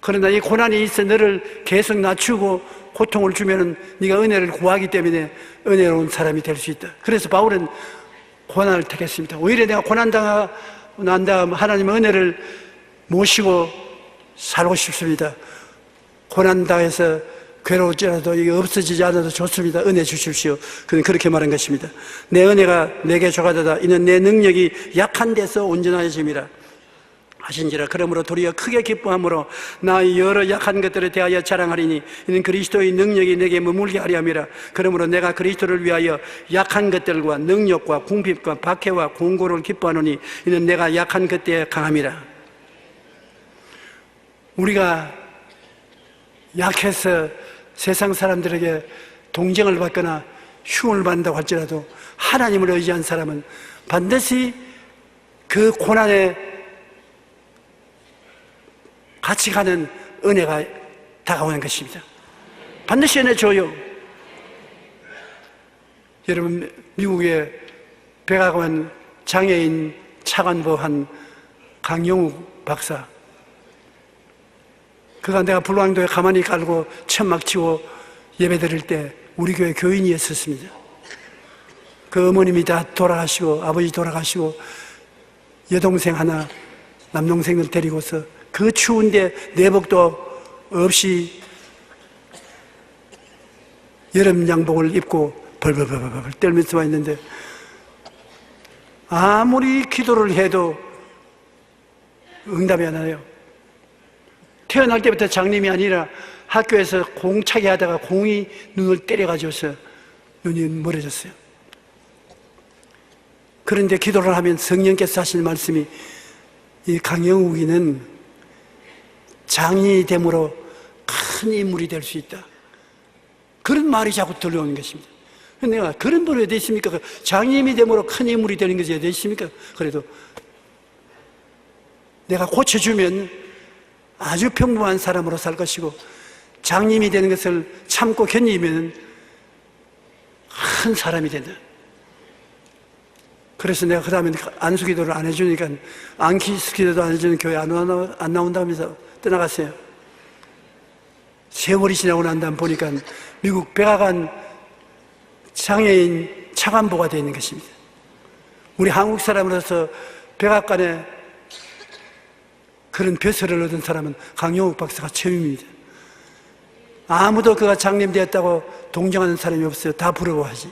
그러나 이 고난이 있어 너를 계속 낮추고 고통을 주면은 네가 은혜를 구하기 때문에 은혜로운 사람이 될 수 있다. 그래서 바울은 고난을 택했습니다. 오히려 내가 고난당하고 난 다음 하나님의 은혜를 모시고 살고 싶습니다. 고난당해서 괴로울지라도 이게 없어지지 않아도 좋습니다. 은혜 주십시오. 그는 그렇게 말한 것입니다. 내 은혜가 내게 족하도다. 이는 내 능력이 약한 데서 온전하여짐이라 하신지라. 그러므로 도리어 크게 기뻐함으로 나의 여러 약한 것들에 대하여 자랑하리니 이는 그리스도의 능력이 내게 머물게 하려 함이라. 그러므로 내가 그리스도를 위하여 약한 것들과 능력과 궁핍과 박해와 공고를 기뻐하노니 이는 내가 약한 것들에 강함이라. 우리가 약해서 세상 사람들에게 동정을 받거나 흉을 받는다고 할지라도 하나님을 의지한 사람은 반드시 그 고난에 같이 가는 은혜가 다가오는 것입니다. 반드시 은혜 줘요. 여러분, 미국의 백악관 장애인 차관보한 강영욱 박사, 그가 내가 불광도에 가만히 깔고 천막 치고 예배 드릴 때 우리 교회 교인이었었습니다. 그 어머님이 다 돌아가시고 아버지 돌아가시고 여동생 하나 남동생을 데리고서 그 추운데 내복도 없이 여름 양복을 입고 벌벌벌벌 떨면서 와 있는데 아무리 기도를 해도 응답이 안 와요. 태어날 때부터 장님이 아니라 학교에서 공차게 하다가 공이 눈을 때려가지고서 눈이 멀어졌어요. 그런데 기도를 하면 성령께서 하실 말씀이 이 강영욱이는 장인이 됨으로 큰 인물이 될 수 있다. 그런 말이 자꾸 들려오는 것입니다. 내가 그런 분이 어디 있습니까? 장님이 됨으로 큰 인물이 되는 것이 어디 있습니까? 그래도 내가 고쳐주면 아주 평범한 사람으로 살 것이고, 장님이 되는 것을 참고 견디면 큰 사람이 된다. 그래서 내가 그 다음에 안수기도를 안 해주니까, 안기도도 안 해주는 교회 안 나온다면서 떠나갔어요. 세월이 지나고 난 다음 보니까 미국 백악관 장애인 차관보가 되어 있는 것입니다. 우리 한국 사람으로서 백악관에 그런 벼슬을 얻은 사람은 강용욱 박사가 처음입니다. 아무도 그가 장님 되었다고 동정하는 사람이 없어요. 다 부러워하지.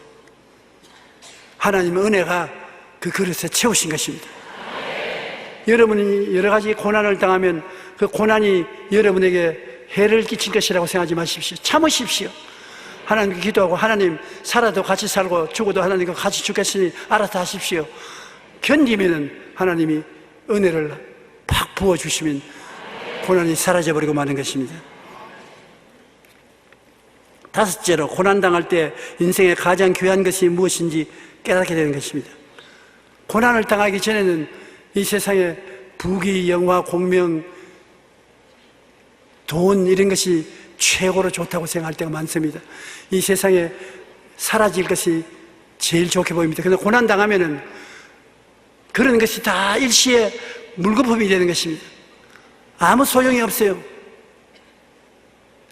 하나님의 은혜가 그 그릇에 채우신 것입니다. 여러분이 여러 가지 고난을 당하면 그 고난이 여러분에게 해를 끼칠 것이라고 생각하지 마십시오. 참으십시오. 하나님께 기도하고, 하나님, 살아도 같이 살고 죽어도 하나님과 같이 죽겠으니 알아서 하십시오. 견디면은 하나님이 은혜를 팍 부어주시면 고난이 사라져버리고 마는 것입니다. 다섯째로, 고난당할 때 인생의 가장 귀한 것이 무엇인지 깨닫게 되는 것입니다. 고난을 당하기 전에는 이 세상에 부귀, 영화, 공명, 돈 이런 것이 최고로 좋다고 생각할 때가 많습니다. 이 세상에 사라질 것이 제일 좋게 보입니다. 그런데 고난당하면은 그런 것이 다 일시에 물거품이 되는 것입니다. 아무 소용이 없어요.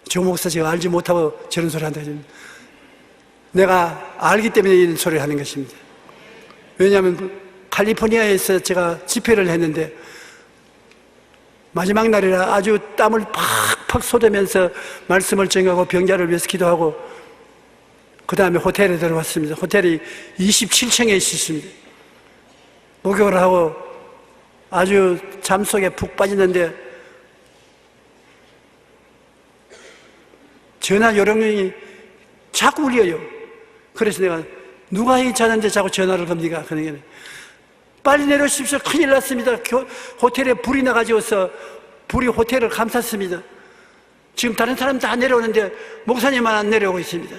조 목사 제가 알지 못하고 저런 소리 한다. 내가 알기 때문에 이런 소리를 하는 것입니다. 왜냐하면 캘리포니아에서 제가 집회를 했는데 마지막 날이라 아주 땀을 팍팍 쏟으면서 말씀을 전하고 병자를 위해서 기도하고 그 다음에 호텔에 들어왔습니다. 호텔이 27층에 있었습니다. 목욕을 하고 아주 잠 속에 푹 빠지는데 전화 요령이 자꾸 울려요. 그래서 내가 누가 이 자는데 자꾸 전화를 겁니까? 그러니까 빨리 내려오십시오. 큰일 났습니다. 호텔에 불이 나가지고서 불이 호텔을 감쌌습니다. 지금 다른 사람 다 내려오는데 목사님만 안 내려오고 있습니다.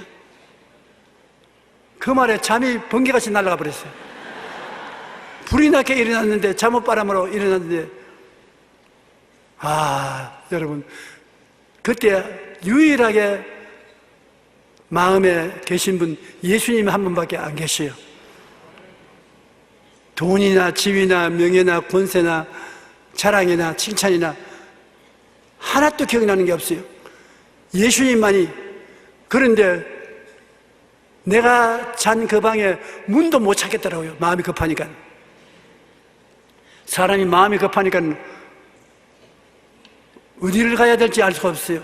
그 말에 잠이 번개같이 날아가 버렸어요. 불이 나게 일어났는데, 잠옷바람으로 일어났는데, 여러분, 그때 유일하게 마음에 계신 분 예수님 한 분밖에 안 계셔요. 돈이나 지위나 명예나 권세나 자랑이나 칭찬이나 하나도 기억나는 게 없어요. 예수님만이. 그런데 내가 잔 그 방에 문도 못 찾겠더라고요. 마음이 급하니까. 사람이 마음이 급하니까 어디를 가야 될지 알 수가 없어요.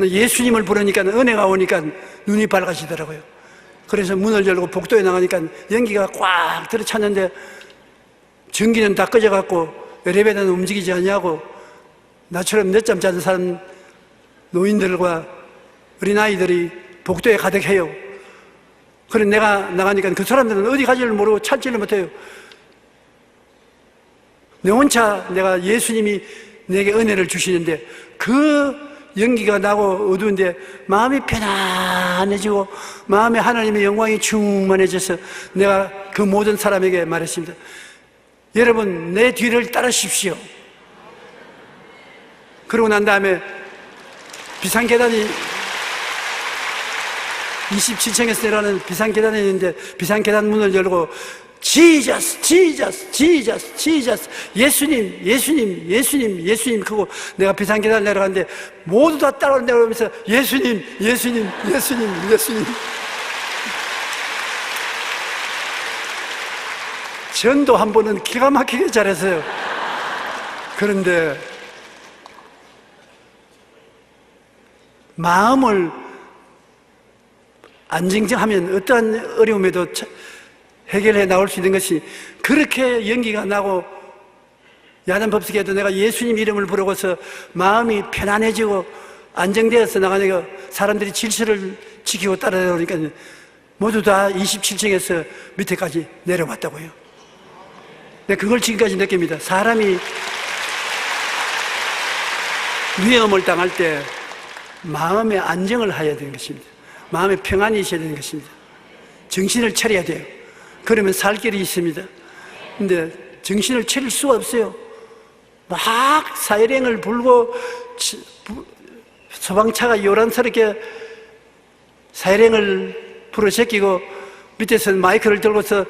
예수님을 부르니까 은혜가 오니까 눈이 밝아지더라고요. 그래서 문을 열고 복도에 나가니까 연기가 꽉 들어찼는데 전기는 다 꺼져갖고 엘리베이터는 움직이지 않냐고, 나처럼 늦잠 자는 사람, 노인들과 어린아이들이 복도에 가득해요. 그래 내가 나가니까 그 사람들은 어디 가지를 모르고 찾지를 못해요. 내 혼자 내가 예수님이 내게 은혜를 주시는데 그 연기가 나고 어두운데 마음이 편안해지고 마음에 하나님의 영광이 충만해져서 내가 그 모든 사람에게 말했습니다. 여러분, 내 뒤를 따르십시오. 그러고 난 다음에 비상계단이 27층에서 내려가는 비상계단이 있는데 비상계단 문을 열고 지저스 지저스 지저스 지저스 예수님 예수님 예수님 예수님 그거 내가 비상계단 내려가는데 모두 다 따라 내려오면서 예수님 예수님 예수님 예수님. 전도 한 번은 기가 막히게 잘했어요. 그런데 마음을 안정하면 어떠한 어려움에도 해결해 나올 수 있는 것이, 그렇게 연기가 나고 야단 법석에도 내가 예수님 이름을 부르고서 마음이 편안해지고 안정되어서 나가니까 사람들이 질서를 지키고 따라오니까 모두 다 27층에서 밑에까지 내려왔다고요. 근데 그걸 지금까지 느낍니다. 사람이 위험을 당할 때 마음의 안정을 해야 되는 것입니다. 마음의 평안이 있어야 되는 것입니다. 정신을 차려야 돼요. 그러면 살 길이 있습니다. 근데 정신을 차릴 수가 없어요. 막 사이렌을 불고 소방차가 요란스럽게 사이렌을 불어 제끼고 밑에서 마이크를 들고서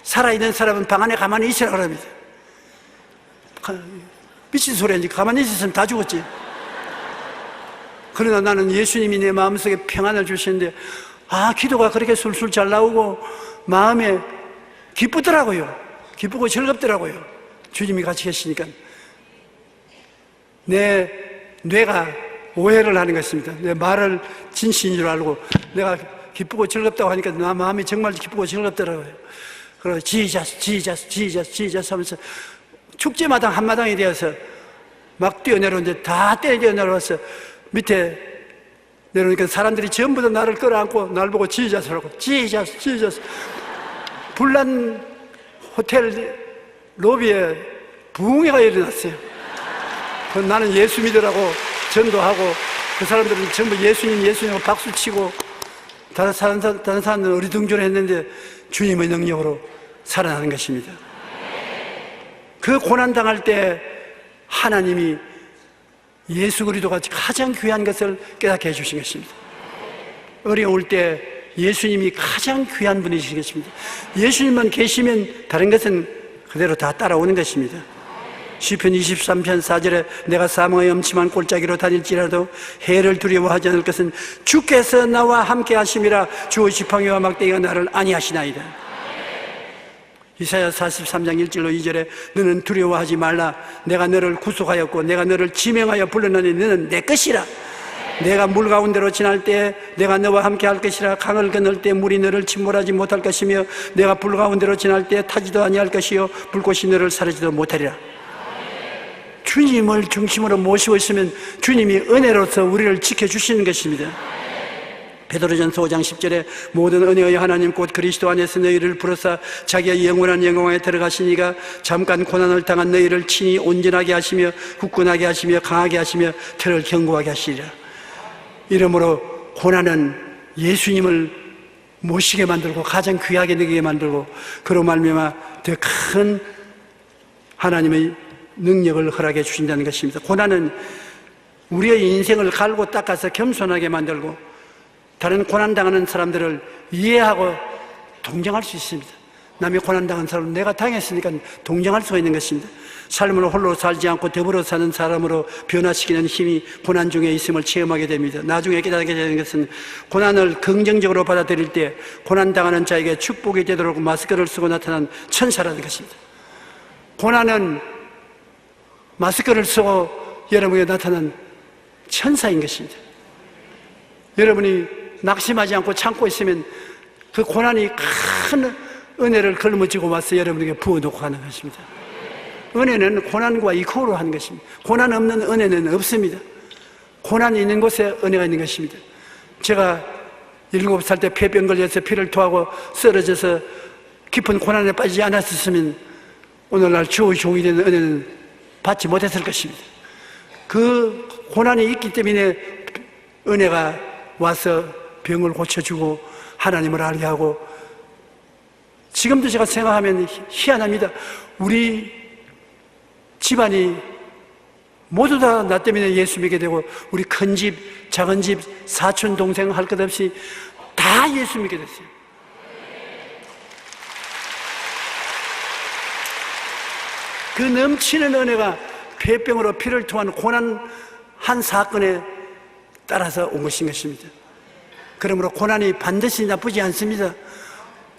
살아있는 사람은 방 안에 가만히 있으라 그럽니다. 미친 소리인지 가만히 있었으면 다 죽었지. 그러나 나는 예수님이 내 마음속에 평안을 주시는데 기도가 그렇게 술술 잘 나오고 마음에 기쁘더라고요. 기쁘고 즐겁더라고요. 주님이 같이 계시니까. 내 뇌가 오해를 하는 것입니다. 내 말을 진실인 줄 알고 내가 기쁘고 즐겁다고 하니까 나 마음이 정말 기쁘고 즐겁더라고요. 그래서 지저스 하면서 축제마당 한마당이 되어서 막 뛰어내려오는데 다 뛰어내려와서 밑에 내려오니까 사람들이 전부 다 나를 끌어안고 날 보고 지저스라고 지저스 불난 호텔 로비에 부흥회가 일어났어요. 나는 예수 믿으라고 전도하고 그 사람들은 전부 예수님하고 박수치고 다른 사람들은 어리둥절했는데 주님의 능력으로 살아나는 것입니다. 그 고난당할 때 하나님이 예수 그리스도가 가장 귀한 것을 깨닫게 해주신 것입니다. 어려울 때 예수님이 가장 귀한 분이신 것입니다. 예수님만 계시면 다른 것은 그대로 다 따라오는 것입니다. 시편 23편 4절에 내가 사망의 엄침한 골짜기로 다닐지라도 해를 두려워하지 않을 것은 주께서 나와 함께 하심이라. 주의 지팡이와 막대기가 나를 안위하시나이다. 이사야 43장 1절로 2절에 너는 두려워하지 말라. 내가 너를 구속하였고 내가 너를 지명하여 불렀나니 너는 내 것이라. 내가 물 가운데로 지날 때 내가 너와 함께 할 것이라. 강을 건널 때 물이 너를 침몰하지 못할 것이며 내가 불 가운데로 지날 때 타지도 아니할 것이요 불꽃이 너를 사르지도 못하리라. 주님을 중심으로 모시고 있으면 주님이 은혜로서 우리를 지켜주시는 것입니다. 베드로전서 5장 10절에 모든 은혜의 하나님 곧 그리스도 안에서 너희를 부르사 자기의 영원한 영광에 들어가시니가 잠깐 고난을 당한 너희를 친히 온전하게 하시며 굳건하게 하시며 강하게 하시며 ter을 견고하게 하시리라. 이러므로 고난은 예수님을 모시게 만들고 가장 귀하게 느끼게 만들고 그로 말미암아 더 큰 하나님의 능력을 허락해 주신다는 것입니다. 고난은 우리의 인생을 갈고 닦아서 겸손하게 만들고 다른 고난당하는 사람들을 이해하고 동정할 수 있습니다. 남이 고난당한 사람은 내가 당했으니까 동정할 수가 있는 것입니다. 삶을 홀로 살지 않고 더불어 사는 사람으로 변화시키는 힘이 고난 중에 있음을 체험하게 됩니다. 나중에 깨닫게 되는 것은 고난을 긍정적으로 받아들일 때 고난당하는 자에게 축복이 되도록 마스크를 쓰고 나타난 천사라는 것입니다. 고난은 마스크를 쓰고 여러분에게 나타난 천사인 것입니다. 여러분이 낙심하지 않고 참고 있으면 그 고난이 큰 은혜를 걸머쥐고 와서 여러분에게 부어놓고 가는 것입니다. 은혜는 고난과 이코로 하는 것입니다. 고난 없는 은혜는 없습니다. 고난이 있는 곳에 은혜가 있는 것입니다. 제가 7살 때 폐병 걸려서 피를 토하고 쓰러져서 깊은 고난에 빠지지 않았었으면 오늘날 주의 종이 되는 은혜는 받지 못했을 것입니다. 그 고난이 있기 때문에 은혜가 와서 병을 고쳐주고 하나님을 알게 하고 지금도 제가 생각하면 희한합니다. 우리 집안이 모두 다 나 때문에 예수 믿게 되고 우리 큰 집, 작은 집, 사촌, 동생 할 것 없이 다 예수 믿게 됐어요. 그 넘치는 은혜가 폐병으로 피를 토한 고난 한 사건에 따라서 온 것입니다. 그러므로 고난이 반드시 나쁘지 않습니다.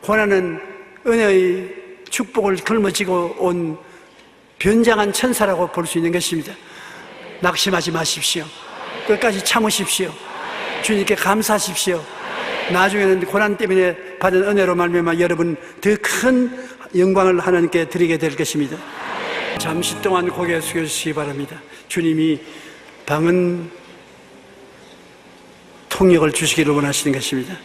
고난은 은혜의 축복을 걸머쥐고 온 변장한 천사라고 볼 수 있는 것입니다. 낙심하지 마십시오. 끝까지 참으십시오. 주님께 감사하십시오. 나중에는 고난 때문에 받은 은혜로 말미암아 여러분 더 큰 영광을 하나님께 드리게 될 것입니다. 잠시 동안 고개 숙여주시기 바랍니다. 주님이 방은 통역을 주시기를 원하시는 것입니다.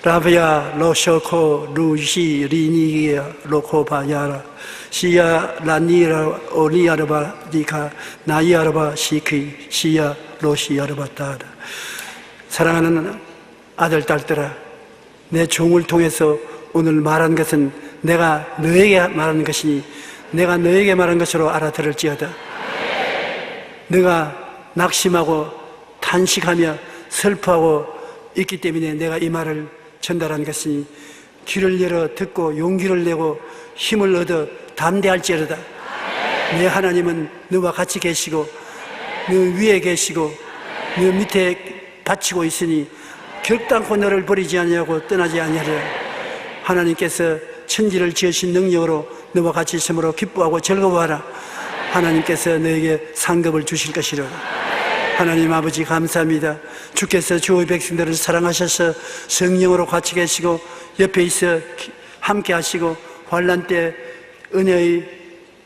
라비아 로쇼코 루시 리니기야 로코바야라 시야 라니라 오리아르바 니카 나이아르바 시키 시야 로시아르바 따라. 사랑하는 아들 딸들아, 내 종을 통해서 오늘 말한 것은 내가 너에게 말하는 것이니 내가 너에게 말한 것으로 알아들을지어다. 너가 낙심하고 탄식하며 슬퍼하고 있기 때문에 내가 이 말을 전달한 것이니 귀를 열어 듣고 용기를 내고 힘을 얻어 담대할지어다. 내 하나님은 너와 같이 계시고 너 위에 계시고 너 밑에 바치고 있으니 결단코 너를 버리지 아니하고 떠나지 아니하리라. 하나님께서 천지를 지으신 능력으로 너와 같이 있으므로 기뻐하고 즐거워하라. 하나님께서 너에게 상급을 주실 것이라. 하나님 아버지 감사합니다. 주께서 주의 백성들을 사랑하셔서 성령으로 같이 계시고 옆에 있어 함께 하시고 환난 때 은혜의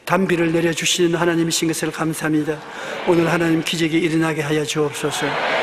담비를 내려주시는 하나님이신 것을 감사합니다. 오늘 하나님 기적이 일어나게 하여 주옵소서.